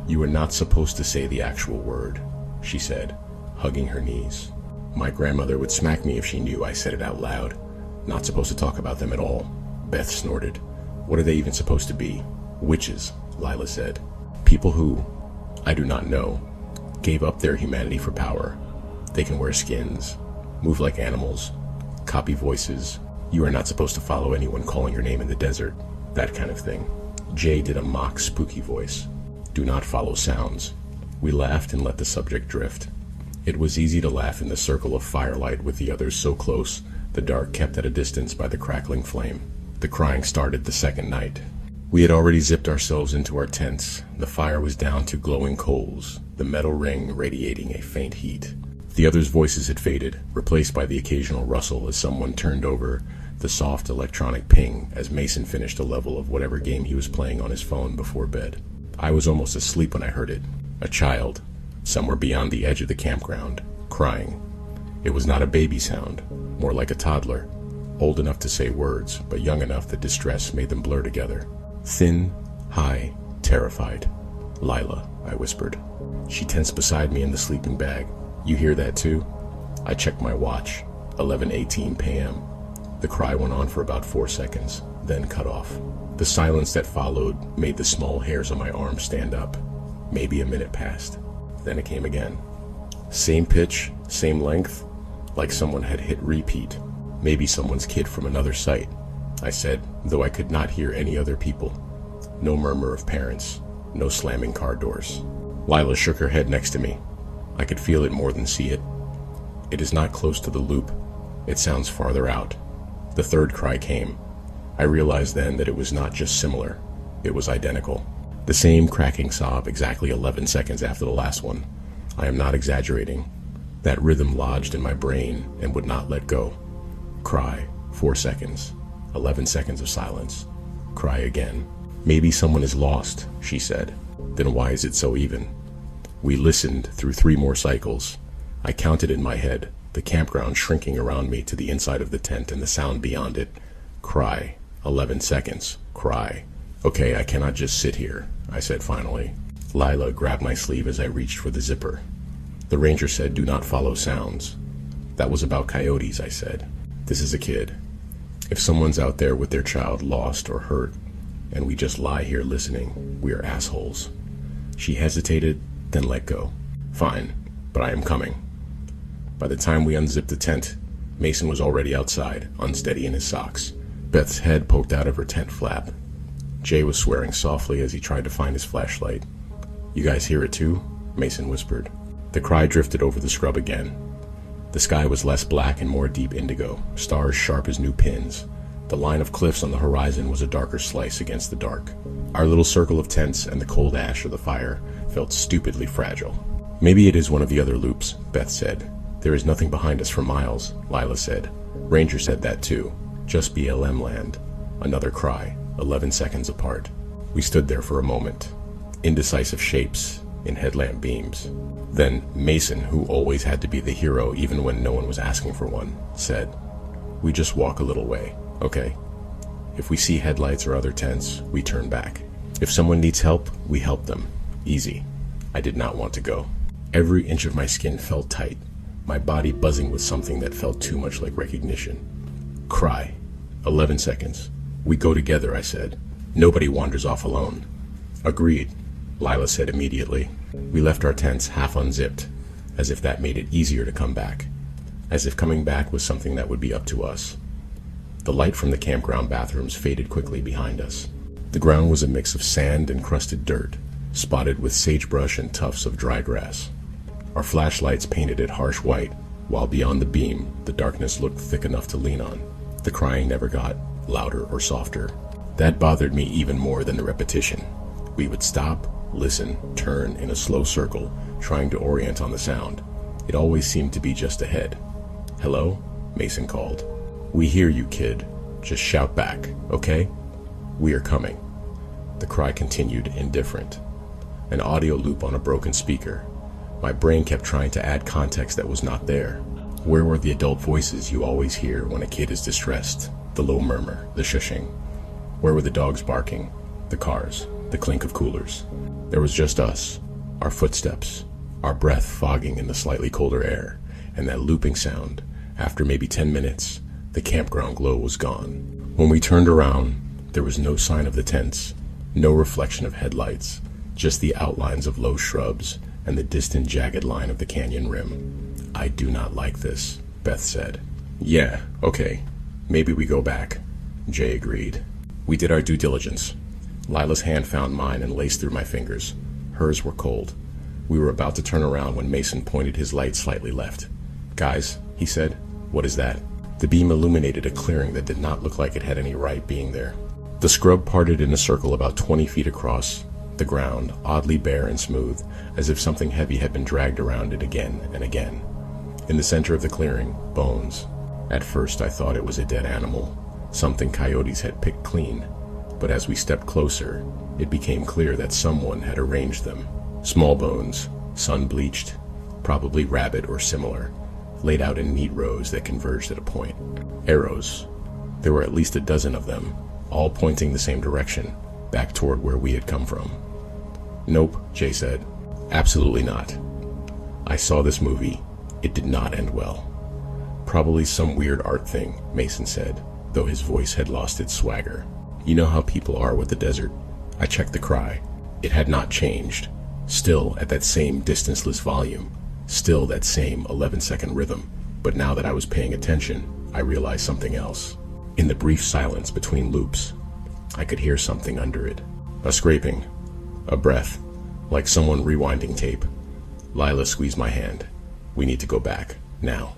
"You were not supposed to say the actual word," she said, hugging her knees. "My grandmother would smack me if she knew I said it out loud. Not supposed to talk about them at all." Beth snorted. "What are they even supposed to be?" "Witches," Lila said. "People who, I do not know, gave up their humanity for power. They can wear skins, move like animals, copy voices. You are not supposed to follow anyone calling your name in the desert. That kind of thing." Jay did a mock spooky voice. "Do not follow sounds." We laughed and let the subject drift. It was easy to laugh in the circle of firelight with the others so close, the dark kept at a distance by the crackling flame. The crying started the second night. We had already zipped ourselves into our tents. The fire was down to glowing coals, the metal ring radiating a faint heat. The others' voices had faded, replaced by the occasional rustle as someone turned over, the soft electronic ping as Mason finished a level of whatever game he was playing on his phone before bed. I was almost asleep when I heard it. A child, somewhere beyond the edge of the campground, crying. It was not a baby sound, more like a toddler, old enough to say words, but young enough that distress made them blur together. Thin, high, terrified. "Lila," I whispered. She tensed beside me in the sleeping bag. "You hear that too?" I checked my watch. 11:18 p.m. The cry went on for about 4 seconds, then cut off. The silence that followed made the small hairs on my arm stand up. Maybe a minute passed. Then it came again. Same pitch, same length, like someone had hit repeat. Maybe someone's kid from another site, I said, though I could not hear any other people. No murmur of parents, no slamming car doors. Lila shook her head next to me. I could feel it more than see it. "It is not close to the loop. It sounds farther out." The third cry came. I realized then that it was not just similar, it was identical. The same cracking sob exactly 11 seconds after the last one. I am not exaggerating. That rhythm lodged in my brain and would not let go. Cry, 4 seconds, 11 seconds of silence. Cry again. "Maybe someone is lost," she said. "Then why is it so even?" We listened through 3 more cycles. I counted in my head, the campground shrinking around me to the inside of the tent and the sound beyond it. Cry, 11 seconds, cry. "Okay, I cannot just sit here," I said finally. Lila grabbed my sleeve as I reached for the zipper. "The ranger said do not follow sounds." "That was about coyotes," I said. "This is a kid. If someone's out there with their child lost or hurt, and we just lie here listening, we are assholes." She hesitated, then let go. "Fine, but I am coming." By the time we unzipped the tent, Mason was already outside, unsteady in his socks. Beth's head poked out of her tent flap. Jay was swearing softly as he tried to find his flashlight. "You guys hear it too?" Mason whispered. The cry drifted over the scrub again. The sky was less black and more deep indigo, stars sharp as new pins. The line of cliffs on the horizon was a darker slice against the dark. Our little circle of tents and the cold ash of the fire felt stupidly fragile. "Maybe it is one of the other loops," Beth said. "There is nothing behind us for miles," Lila said. Ranger said that too. "Just BLM land." Another cry, 11 seconds apart. We stood there for a moment, indecisive shapes in headlamp beams. Then Mason, who always had to be the hero even when no one was asking for one, said, "We just walk a little way, okay? If we see headlights or other tents, we turn back. If someone needs help, we help them. Easy." I did not want to go. Every inch of my skin felt tight, my body buzzing with something that felt too much like recognition. Cry. 11 seconds. "We go together," I said. "Nobody wanders off alone." "Agreed," Lila said immediately. We left our tents half unzipped, as if that made it easier to come back. As if coming back was something that would be up to us. The light from the campground bathrooms faded quickly behind us. The ground was a mix of sand and crusted dirt, spotted with sagebrush and tufts of dry grass. Our flashlights painted it harsh white, while beyond the beam, the darkness looked thick enough to lean on. The crying never got louder or softer. That bothered me even more than the repetition. We would stop, listen, turn in a slow circle, trying to orient on the sound. It always seemed to be just ahead. "Hello?" Mason called. "We hear you, kid. Just shout back, okay? We are coming." The cry continued, indifferent. An audio loop on a broken speaker. My brain kept trying to add context that was not there. Where were the adult voices you always hear when a kid is distressed? The low murmur, the shushing. Where were the dogs barking? The cars, the clink of coolers. There was just us, our footsteps, our breath fogging in the slightly colder air, and that looping sound. After maybe 10 minutes, the campground glow was gone. When we turned around, there was no sign of the tents, no reflection of headlights, just the outlines of low shrubs and the distant jagged line of the canyon rim. "I do not like this," Beth said. "Yeah, okay. Maybe we go back," Jay agreed. We did our due diligence. Lila's hand found mine and laced through my fingers. Hers were cold. We were about to turn around when Mason pointed his light slightly left. "Guys," he said, "what is that?" The beam illuminated a clearing that did not look like it had any right being there. The scrub parted in a circle about 20 feet across, the ground oddly bare and smooth, as if something heavy had been dragged around it again and again. In the center of the clearing, bones. At first I thought it was a dead animal, something coyotes had picked clean, but as we stepped closer, it became clear that someone had arranged them. Small bones, sun-bleached, probably rabbit or similar, laid out in neat rows that converged at a point. Arrows. There were at least a dozen of them, all pointing the same direction, back toward where we had come from. "Nope," Jay said. "Absolutely not. I saw this movie. It did not end well." "Probably some weird art thing," Mason said, though his voice had lost its swagger. "You know how people are with the desert." I checked the cry. It had not changed. Still at that same distanceless volume. Still that same 11-second rhythm. But now that I was paying attention, I realized something else. In the brief silence between loops, I could hear something under it. A scraping. A breath. Like someone rewinding tape. Lila squeezed my hand. "We need to go back. Now."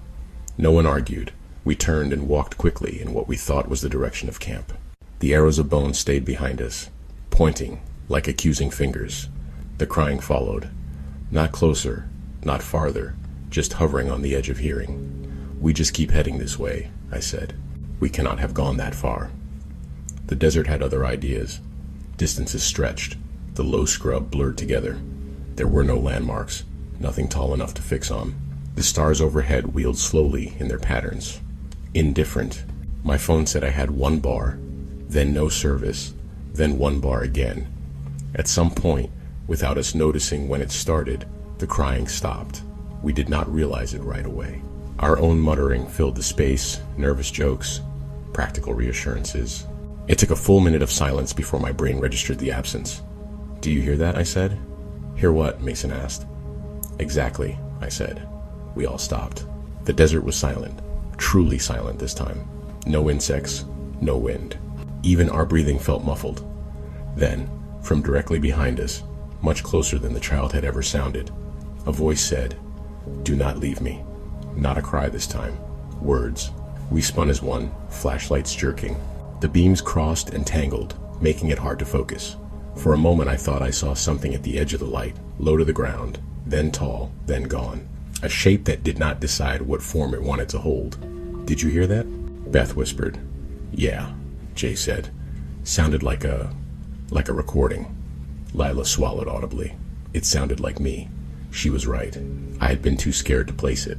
No one argued. We turned and walked quickly in what we thought was the direction of camp. The arrows of bone stayed behind us, pointing like accusing fingers. The crying followed. Not closer, not farther, just hovering on the edge of hearing. "We just keep heading this way," I said. "We cannot have gone that far." The desert had other ideas. Distances stretched. The low scrub blurred together. There were no landmarks, nothing tall enough to fix on. The stars overhead wheeled slowly in their patterns. Indifferent. My phone said I had 1 bar, then no service, then 1 bar again. At some point, without us noticing when it started, the crying stopped. We did not realize it right away. Our own muttering filled the space, nervous jokes, practical reassurances. It took a full minute of silence before my brain registered the absence. "Do you hear that?" I said. "Hear what?" Mason asked. "Exactly," I said. We all stopped. The desert was silent, truly silent this time. No insects, no wind. Even our breathing felt muffled. Then, from directly behind us, much closer than the child had ever sounded, a voice said, "Do not leave me." Not a cry this time. Words. We spun as one, flashlights jerking. The beams crossed and tangled, making it hard to focus. For a moment I thought I saw something at the edge of the light, low to the ground, then tall, then gone. A shape that did not decide what form it wanted to hold. "Did you hear that?" Beth whispered. "Yeah," Jay said. "Sounded like a recording." Lila swallowed audibly. It sounded like me. She was right. I had been too scared to place it.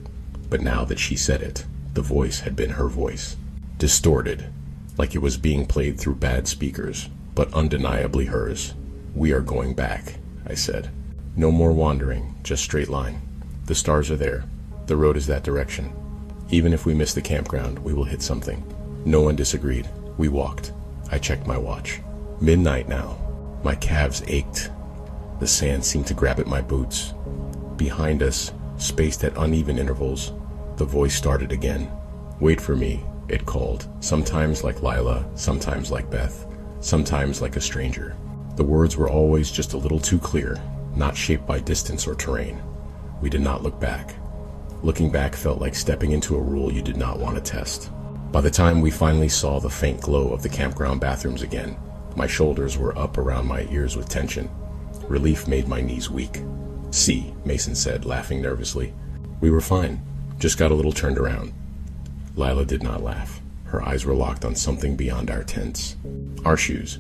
But now that she said it, the voice had been her voice. Distorted, like it was being played through bad speakers, but undeniably hers. "We are going back," I said. "No more wandering, just straight line. The stars are there. The road is that direction. Even if we miss the campground, we will hit something." No one disagreed. We walked. I checked my watch. Midnight now. My calves ached. The sand seemed to grab at my boots. Behind us, spaced at uneven intervals, the voice started again. "Wait for me," it called, sometimes like Lila, sometimes like Beth, sometimes like a stranger. The words were always just a little too clear, not shaped by distance or terrain. We did not look back. Looking back felt like stepping into a rule you did not want to test. By the time we finally saw the faint glow of the campground bathrooms again, My shoulders were up around my ears with tension. Relief made my knees weak. "See," Mason said, laughing nervously. "We were fine, just got a little turned around." Lila did not laugh. Her eyes were locked on something beyond our tents. Our shoes.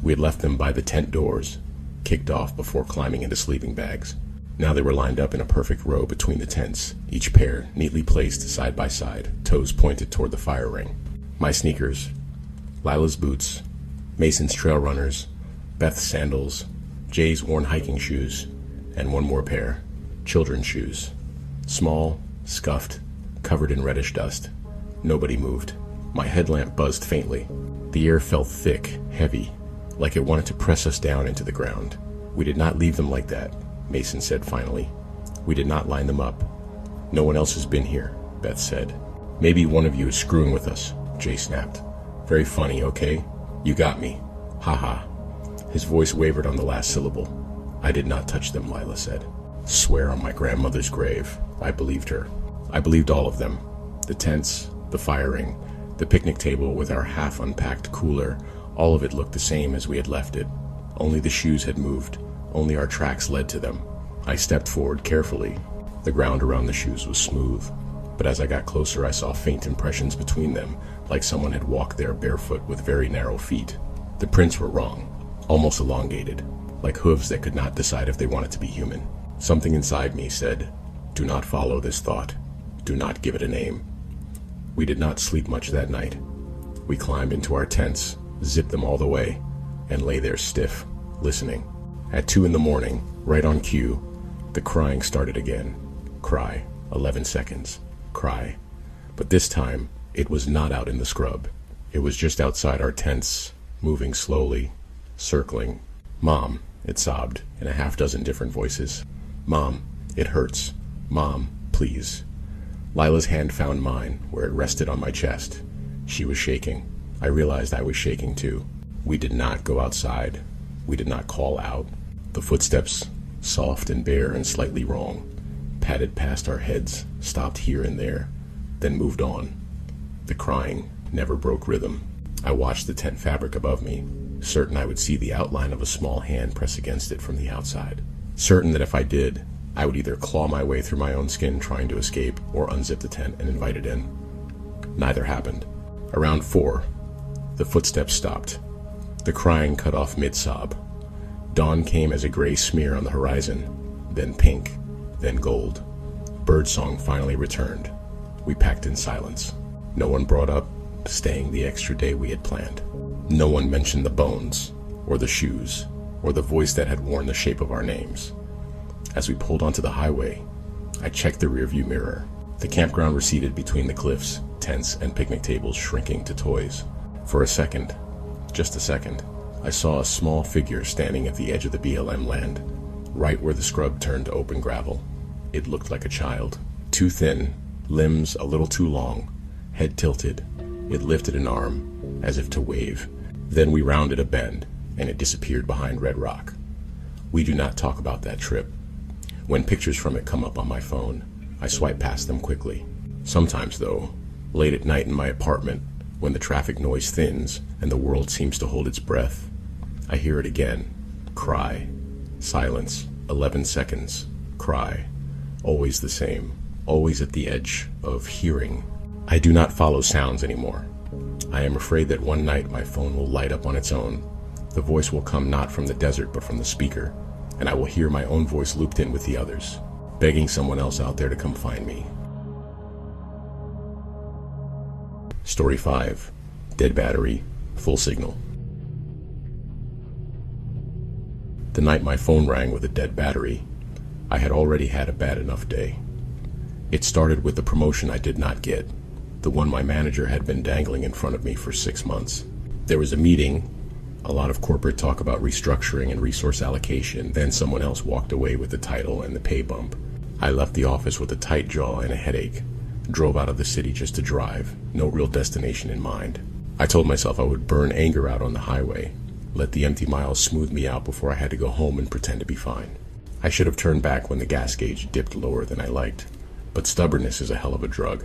We had left them by the tent doors, kicked off before climbing into sleeping bags. Now they were lined up in a perfect row between the tents, each pair neatly placed side by side, toes pointed toward the fire ring. My sneakers, Lila's boots, Mason's trail runners, Beth's sandals, Jay's worn hiking shoes, and one more pair, children's shoes. Small, scuffed, covered in reddish dust. Nobody moved. My headlamp buzzed faintly. The air felt thick, heavy, like it wanted to press us down into the ground. "We did not leave them like that," Mason said finally. "We did not line them up. No one else has been here," Beth said. "Maybe one of you is screwing with us," Jay snapped. "Very funny, okay? You got me. Ha ha." His voice wavered on the last syllable. "I did not touch them," Lila said. "Swear on my grandmother's grave." I believed her. I believed all of them. The tents, the fire ring, the picnic table with our half-unpacked cooler, all of it looked the same as we had left it. Only the shoes had moved. Only our tracks led to them. I stepped forward carefully. The ground around the shoes was smooth, but as I got closer I saw faint impressions between them, like someone had walked there barefoot with very narrow feet. The prints were wrong, almost elongated, like hooves that could not decide if they wanted to be human. Something inside me said, "Do not follow this thought. Do not give it a name." We did not sleep much that night. We climbed into our tents, zipped them all the way, and lay there stiff, listening. At 2 a.m, right on cue, the crying started again. Cry, 11 seconds. Cry. But this time, it was not out in the scrub. It was just outside our tents, moving slowly, circling. "Mom," it sobbed in a half-dozen different voices. "Mom, it hurts. Mom, please." Lila's hand found mine, where it rested on my chest. She was shaking. I realized I was shaking too. We did not go outside. We did not call out. The footsteps, soft and bare and slightly wrong, padded past our heads, stopped here and there, then moved on. The crying never broke rhythm. I watched the tent fabric above me, certain I would see the outline of a small hand press against it from the outside. Certain that if I did, I would either claw my way through my own skin trying to escape or unzip the tent and invite it in. Neither happened. Around 4, the footsteps stopped. The crying cut off mid-sob. Dawn came as a gray smear on the horizon, then pink, then gold. Birdsong finally returned. We packed in silence. No one brought up staying the extra day we had planned. No one mentioned the bones, or the shoes, or the voice that had worn the shape of our names. As we pulled onto the highway, I checked the rearview mirror. The campground receded between the cliffs, tents and picnic tables shrinking to toys. For a second, just a second, I saw a small figure standing at the edge of the BLM land, right where the scrub turned to open gravel. It looked like a child. Too thin, limbs a little too long, head tilted. It lifted an arm, as if to wave. Then we rounded a bend, and it disappeared behind Red Rock. We do not talk about that trip. When pictures from it come up on my phone, I swipe past them quickly. Sometimes, though, late at night in my apartment, when the traffic noise thins and the world seems to hold its breath, I hear it again. Cry. Silence. 11 seconds. Cry. Always the same. Always at the edge of hearing. I do not follow sounds anymore. I am afraid that one night my phone will light up on its own. The voice will come not from the desert but from the speaker, and I will hear my own voice looped in with the others, begging someone else out there to come find me. Story 5. Dead battery, full signal. The night my phone rang with a dead battery, I had already had a bad enough day. It started with the promotion I did not get, the one my manager had been dangling in front of me for 6 months. There was a meeting, a lot of corporate talk about restructuring and resource allocation, then someone else walked away with the title and the pay bump. I left the office with a tight jaw and a headache, drove out of the city just to drive, no real destination in mind. I told myself I would burn anger out on the highway, let the empty miles smooth me out before I had to go home and pretend to be fine. I should have turned back when the gas gauge dipped lower than I liked, but stubbornness is a hell of a drug.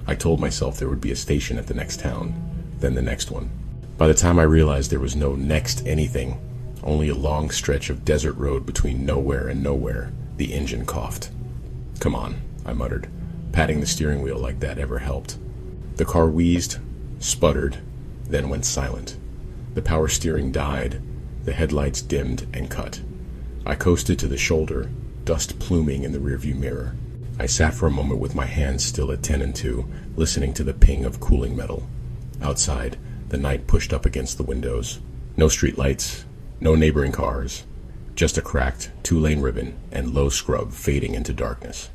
I told myself there would be a station at the next town, then the next one. By the time I realized there was no next anything, only a long stretch of desert road between nowhere and nowhere, the engine coughed. "Come on," I muttered. Patting the steering wheel like that ever helped. The car wheezed, sputtered, then went silent. The power steering died, the headlights dimmed and cut. I coasted to the shoulder, dust pluming in the rearview mirror. I sat for a moment with my hands still at 10 and 2, listening to the ping of cooling metal. Outside, the night pushed up against the windows. No street lights, no neighboring cars, just a cracked 2-lane ribbon and low scrub fading into darkness.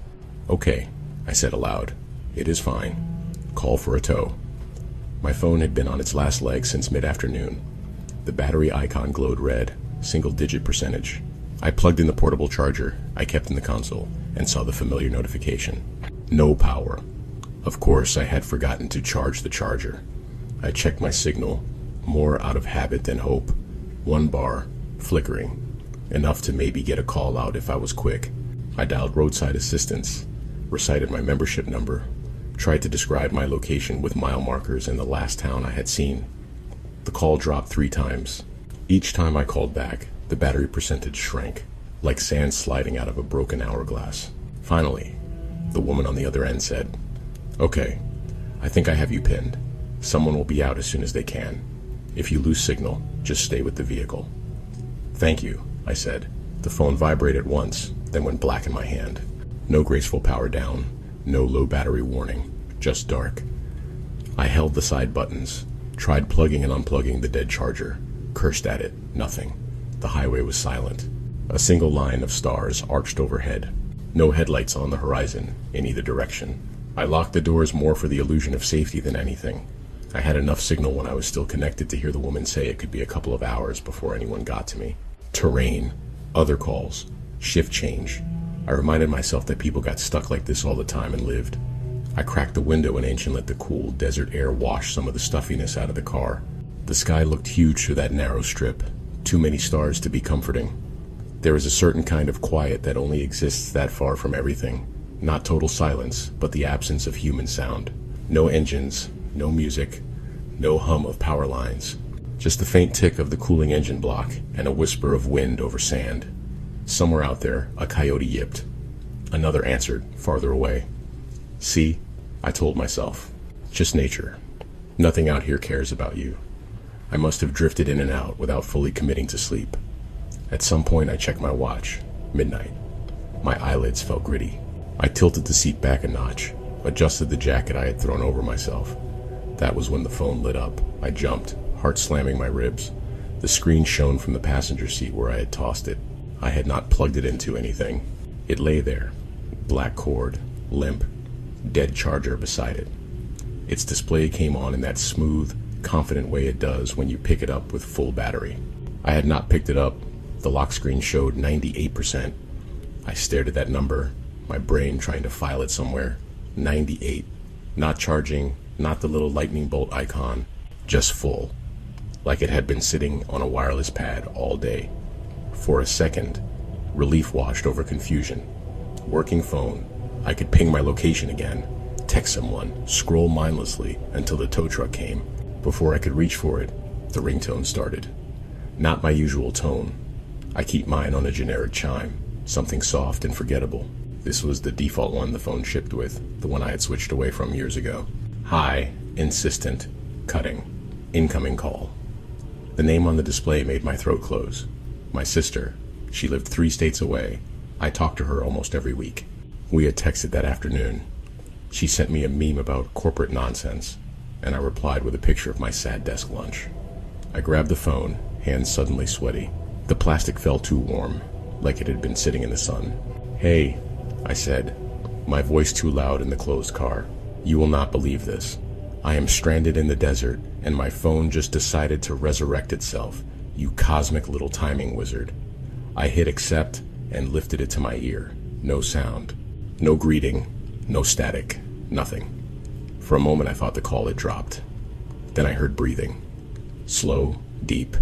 "Okay," I said aloud. "It is fine. Call for a tow." My phone had been on its last leg since mid-afternoon. The battery icon glowed red, single-digit percentage. I plugged in the portable charger I kept in the console and saw the familiar notification. No power. Of course, I had forgotten to charge the charger. I checked my signal, more out of habit than hope. 1 bar, flickering. Enough to maybe get a call out if I was quick. I dialed roadside assistance, recited my membership number, tried to describe my location with mile markers in the last town I had seen. The call dropped 3 times. Each time I called back, the battery percentage shrank, like sand sliding out of a broken hourglass. Finally, the woman on the other end said, "Okay, I think I have you pinned. Someone will be out as soon as they can. If you lose signal, just stay with the vehicle." "Thank you," I said. The phone vibrated once, then went black in my hand. No graceful power down, no low battery warning, just dark. I held the side buttons, tried plugging and unplugging the dead charger, cursed at it, nothing. The highway was silent. A single line of stars arched overhead. No headlights on the horizon, in either direction. I locked the doors more for the illusion of safety than anything. I had enough signal when I was still connected to hear the woman say it could be a couple of hours before anyone got to me. Terrain, other calls, shift change. I reminded myself that people got stuck like this all the time and lived. I cracked the window an inch and let the cool desert air wash some of the stuffiness out of the car. The sky looked huge through that narrow strip, too many stars to be comforting. There is a certain kind of quiet that only exists that far from everything. Not total silence, but the absence of human sound. No engines, no music, no hum of power lines. Just the faint tick of the cooling engine block and a whisper of wind over sand. Somewhere out there, a coyote yipped. Another answered, farther away. "See," I told myself. "Just nature. Nothing out here cares about you." I must have drifted in and out without fully committing to sleep. At some point I checked my watch. Midnight. My eyelids felt gritty. I tilted the seat back a notch, adjusted the jacket I had thrown over myself. That was when the phone lit up. I jumped, heart slamming my ribs. The screen shone from the passenger seat where I had tossed it. I had not plugged it into anything. It lay there, black cord, limp, dead charger beside it. Its display came on in that smooth, confident way it does when you pick it up with full battery. I had not picked it up. The lock screen showed 98%. I stared at that number, my brain trying to file it somewhere. 98. Not charging, not the little lightning bolt icon, just full. Like it had been sitting on a wireless pad all day. For a second, relief washed over confusion. Working phone. I could ping my location again, text someone, scroll mindlessly until the tow truck came. Before I could reach for it, the ringtone started. Not my usual tone. I keep mine on a generic chime, something soft and forgettable. This was the default one the phone shipped with, the one I had switched away from years ago. High, insistent, cutting. Incoming call. The name on the display made my throat close. My sister. She lived 3 states away. I talked to her almost every week. We had texted that afternoon. She sent me a meme about corporate nonsense, and I replied with a picture of my sad desk lunch. I grabbed the phone, hands suddenly sweaty. The plastic felt too warm, like it had been sitting in the sun. "Hey," I said, my voice too loud in the closed car. "You will not believe this. I am stranded in the desert, and my phone just decided to resurrect itself, you cosmic little timing wizard." I hit accept and lifted it to my ear. No sound. No greeting. No static. Nothing. For a moment I thought the call had dropped. Then I heard breathing. Slow, deep,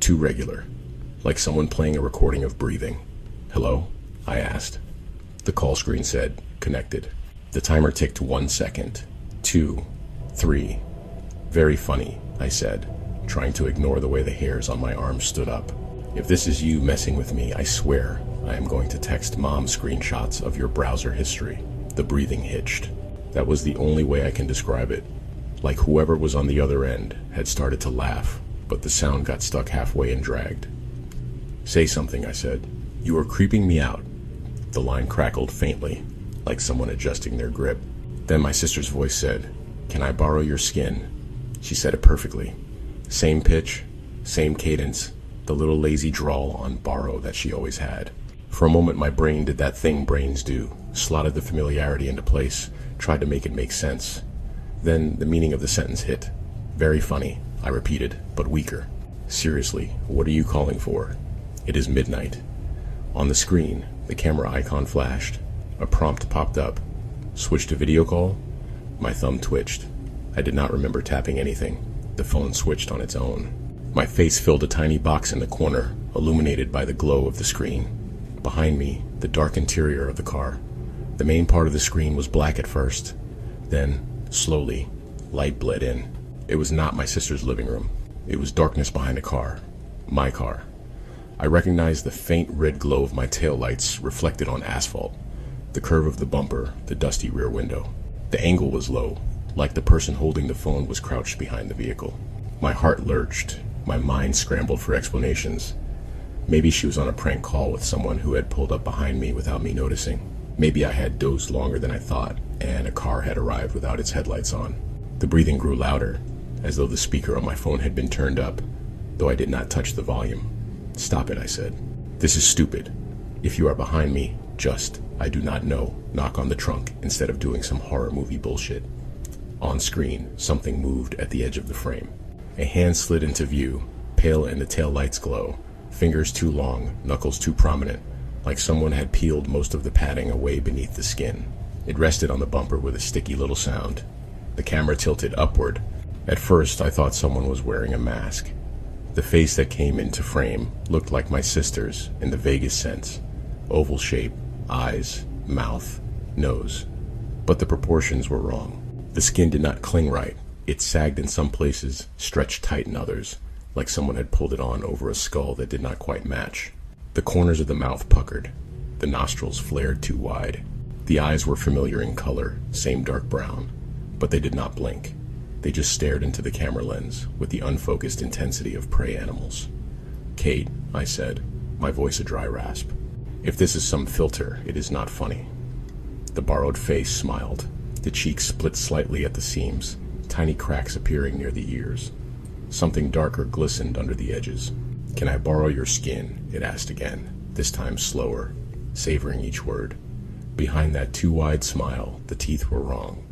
too regular. Like someone playing a recording of breathing. "Hello?" I asked. The call screen said, "Connected." The timer ticked 1 second. 2, 3. "Very funny," I said. trying to ignore the way the hairs on my arms stood up. If this is you messing with me, I swear I am going to text Mom screenshots of your browser history. The breathing hitched. That was the only way I can describe it. Like whoever was on the other end had started to laugh, but the sound got stuck halfway and dragged. Say something, I said. You are creeping me out. The line crackled faintly, like someone adjusting their grip. Then my sister's voice said, "Can I borrow your skin?" She said it perfectly. Same pitch, same cadence, the little lazy drawl on borrow that she always had. For a moment my brain did that thing brains do, slotted the familiarity into place, tried to make it make sense. Then the meaning of the sentence hit. Very funny, I repeated, but weaker. Seriously, what are you calling for? It is midnight. On the screen, the camera icon flashed. A prompt popped up. Switch to video call? My thumb twitched. I did not remember tapping anything. The phone switched on its own. My face filled a tiny box in the corner, illuminated by the glow of the screen. Behind me, the dark interior of the car. The main part of the screen was black at first. Then, slowly, light bled in. It was not my sister's living room. It was darkness behind a car. My car. I recognized the faint red glow of my taillights reflected on asphalt, the curve of the bumper, the dusty rear window. The angle was low, like the person holding the phone was crouched behind the vehicle. My heart lurched. My mind scrambled for explanations. Maybe she was on a prank call with someone who had pulled up behind me without me noticing. Maybe I had dozed longer than I thought, and a car had arrived without its headlights on. The breathing grew louder, as though the speaker on my phone had been turned up, though I did not touch the volume. Stop it, I said. This is stupid. If you are behind me, just, I do not know, knock on the trunk instead of doing some horror movie bullshit. On screen, something moved at the edge of the frame. A hand slid into view, pale in the taillight's glow, fingers too long, knuckles too prominent, like someone had peeled most of the padding away beneath the skin. It rested on the bumper with a sticky little sound. The camera tilted upward. At first, I thought someone was wearing a mask. The face that came into frame looked like my sister's in the vaguest sense. Oval shape, eyes, mouth, nose. But the proportions were wrong. The skin did not cling right. It sagged in some places, stretched tight in others, like someone had pulled it on over a skull that did not quite match. The corners of the mouth puckered. The nostrils flared too wide. The eyes were familiar in color, same dark brown, but they did not blink. They just stared into the camera lens with the unfocused intensity of prey animals. "Kate," I said, my voice a dry rasp. "If this is some filter, it is not funny." The borrowed face smiled. The cheeks split slightly at the seams, tiny cracks appearing near the ears. Something darker glistened under the edges. "Can I borrow your skin?" it asked again, this time slower, savoring each word. Behind that too wide smile, the teeth were wrong.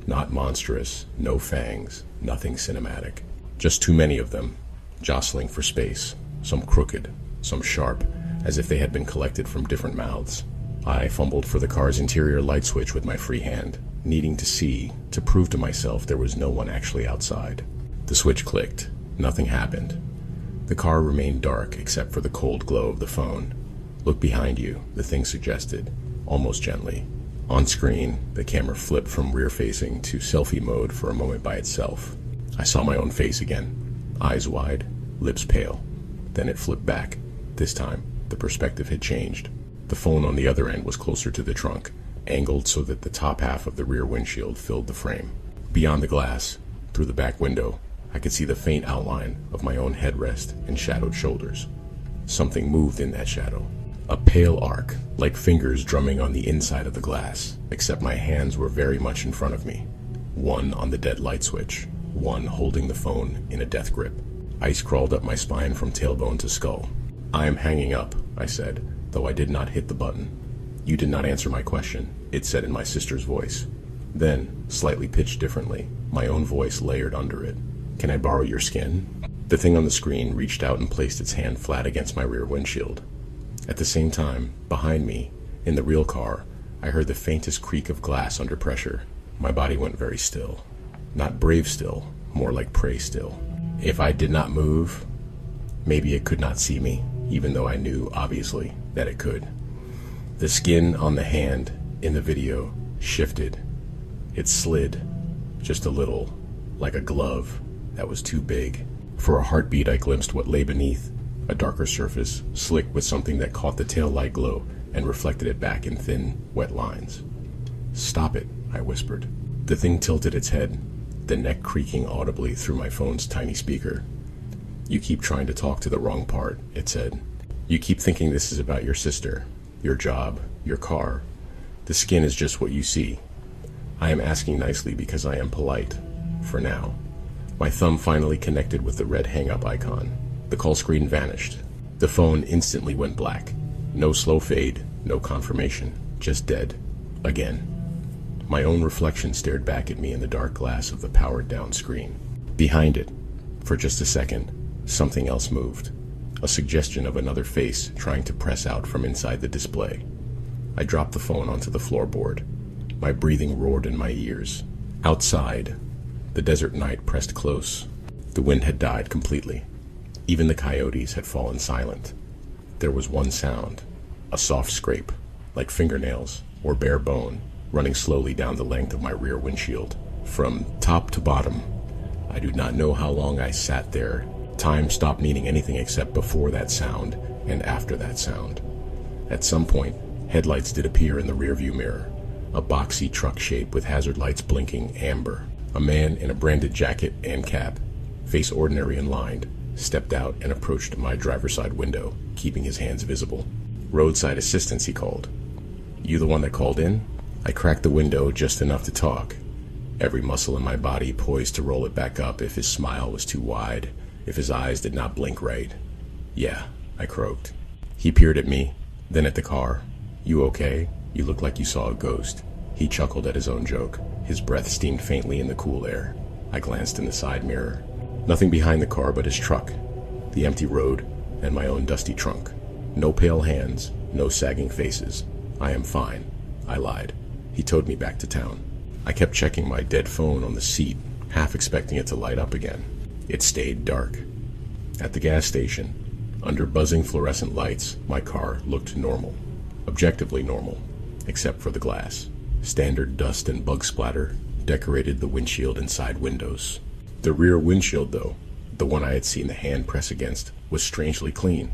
Not monstrous, no fangs, nothing cinematic. Just too many of them, jostling for space, some crooked, some sharp, as if they had been collected from different mouths. I fumbled for the car's interior light switch with my free hand, needing to see, to prove to myself there was no one actually outside. The switch clicked. Nothing happened. The car remained dark except for the cold glow of the phone. "Look behind you," the thing suggested, almost gently. On screen, the camera flipped from rear-facing to selfie mode for a moment by itself. I saw my own face again, eyes wide, lips pale. Then it flipped back. This time, the perspective had changed. The phone on the other end was closer to the trunk, angled so that the top half of the rear windshield filled the frame. Beyond the glass, through the back window, I could see the faint outline of my own headrest and shadowed shoulders. Something moved in that shadow. A pale arc, like fingers drumming on the inside of the glass, except my hands were very much in front of me. One on the dead light switch, one holding the phone in a death grip. Ice crawled up my spine from tailbone to skull. "I am hanging up," I said, though I did not hit the button. "You did not answer my question," it said in my sister's voice. Then, slightly pitched differently, my own voice layered under it. "Can I borrow your skin?" The thing on the screen reached out and placed its hand flat against my rear windshield. At the same time, behind me, in the real car, I heard the faintest creak of glass under pressure. My body went very still. Not brave still, more like prey still. If I did not move, maybe it could not see me, even though I knew, obviously, that it could. The skin on the hand, in the video, shifted. It slid, just a little, like a glove that was too big. For a heartbeat, I glimpsed what lay beneath, a darker surface, slick with something that caught the taillight glow and reflected it back in thin, wet lines. "Stop it," I whispered. The thing tilted its head, the neck creaking audibly through my phone's tiny speaker. "You keep trying to talk to the wrong part," it said. "You keep thinking this is about your sister, your job, your car. The skin is just what you see. I am asking nicely because I am polite. For now." My thumb finally connected with the red hang-up icon. The call screen vanished. The phone instantly went black. No slow fade, no confirmation, just dead. Again. My own reflection stared back at me in the dark glass of the powered-down screen. Behind it, for just a second, something else moved. A suggestion of another face trying to press out from inside the display. I dropped the phone onto the floorboard. My breathing roared in my ears. Outside, the desert night pressed close. The wind had died completely. Even the coyotes had fallen silent. There was one sound, a soft scrape, like fingernails or bare bone, running slowly down the length of my rear windshield. From top to bottom, I do not know how long I sat there. Time stopped meaning anything except before that sound and after that sound. At some point, headlights did appear in the rearview mirror, a boxy truck shape with hazard lights blinking amber. A man in a branded jacket and cap, face ordinary and lined, stepped out and approached my driver's side window, keeping his hands visible. "Roadside assistance," he called. "You the one that called in?" I cracked the window just enough to talk, every muscle in my body poised to roll it back up if his smile was too wide, if his eyes did not blink right. "Yeah," I croaked. He peered at me, then at the car. "You okay? You look like you saw a ghost." He chuckled at his own joke. His breath steamed faintly in the cool air. I glanced in the side mirror. Nothing behind the car but his truck, the empty road, and my own dusty trunk. No pale hands, no sagging faces. "I am fine," I lied. He towed me back to town. I kept checking my dead phone on the seat, half expecting it to light up again. It stayed dark. At the gas station, under buzzing fluorescent lights, my car looked normal. Objectively normal, except for the glass. Standard dust and bug splatter decorated the windshield and side windows. The rear windshield, though, the one I had seen the hand press against, was strangely clean.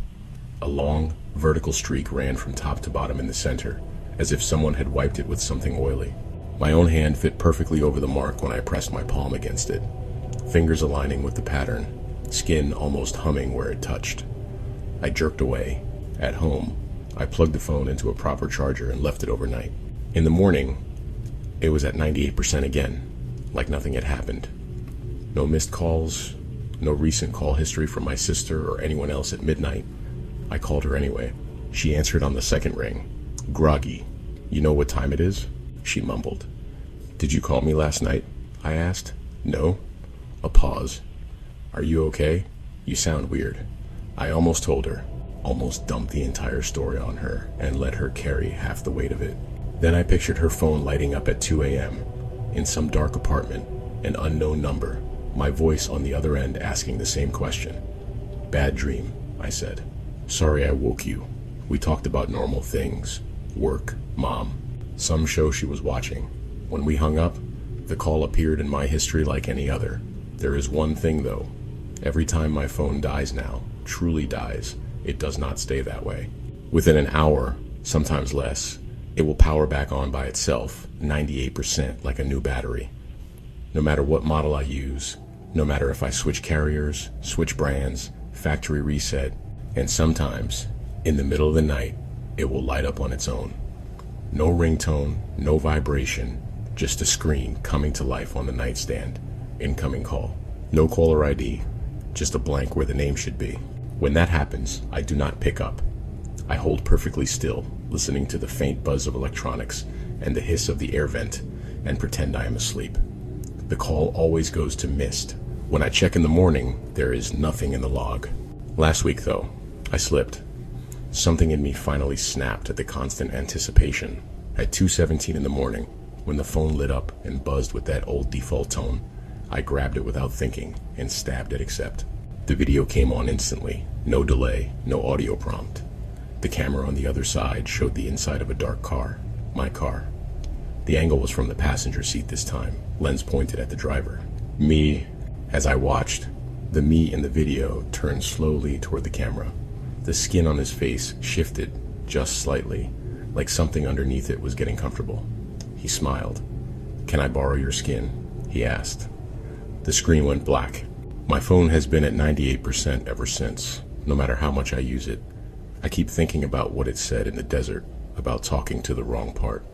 A long, vertical streak ran from top to bottom in the center, as if someone had wiped it with something oily. My own hand fit perfectly over the mark when I pressed my palm against it, fingers aligning with the pattern, skin almost humming where it touched. I jerked away. At home, I plugged the phone into a proper charger and left it overnight. In the morning, it was at 98% again, like nothing had happened. No missed calls, no recent call history from my sister or anyone else at midnight. I called her anyway. She answered on the second ring. Groggy. "You know what time it is?" she mumbled. "Did you call me last night?" I asked. "No." A pause. "Are you okay? You sound weird." I almost told her, almost dumped the entire story on her and let her carry half the weight of it. Then I pictured her phone lighting up at 2 a.m. in some dark apartment, an unknown number, my voice on the other end asking the same question. "Bad dream," I said. "Sorry I woke you. We talked about normal things. Work, mom, some show she was watching. When we hung up, the call appeared in my history like any other. There is one thing though. Every time my phone dies now, truly dies, it does not stay that way. Within an hour, sometimes less, it will power back on by itself, 98% like a new battery. No matter what model I use, no matter if I switch carriers, switch brands, factory reset, and sometimes, in the middle of the night, it will light up on its own. No ringtone, no vibration, just a screen coming to life on the nightstand. Incoming call. No caller ID, just a blank where the name should be. When that happens, I do not pick up. I hold perfectly still, listening to the faint buzz of electronics and the hiss of the air vent, and pretend I am asleep. The call always goes to missed. When I check in the morning, there is nothing in the log. Last week, though, I slipped. Something in me finally snapped at the constant anticipation. At 2:17 in the morning, when the phone lit up and buzzed with that old default tone, I grabbed it without thinking and stabbed at accept. The video came on instantly, no delay, no audio prompt. The camera on the other side showed the inside of a dark car, my car. The angle was from the passenger seat this time, lens pointed at the driver. Me, as I watched, The me in the video turned slowly toward the camera. The skin on his face shifted just slightly, like something underneath it was getting comfortable. He smiled. "Can I borrow your skin?" he asked. The screen went black. My phone has been at 98% ever since, no matter how much I use it. I keep thinking about what it said in the desert, about talking to the wrong part,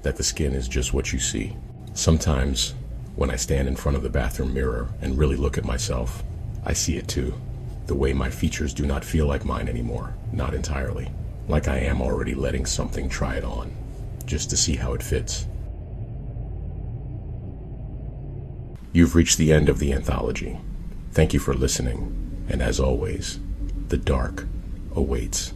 that the skin is just what you see. Sometimes, when I stand in front of the bathroom mirror and really look at myself, I see it too. The way my features do not feel like mine anymore, not entirely. Like I am already letting something try it on, just to see how it fits. You've reached the end of the anthology. Thank you for listening, and as always, the dark awaits.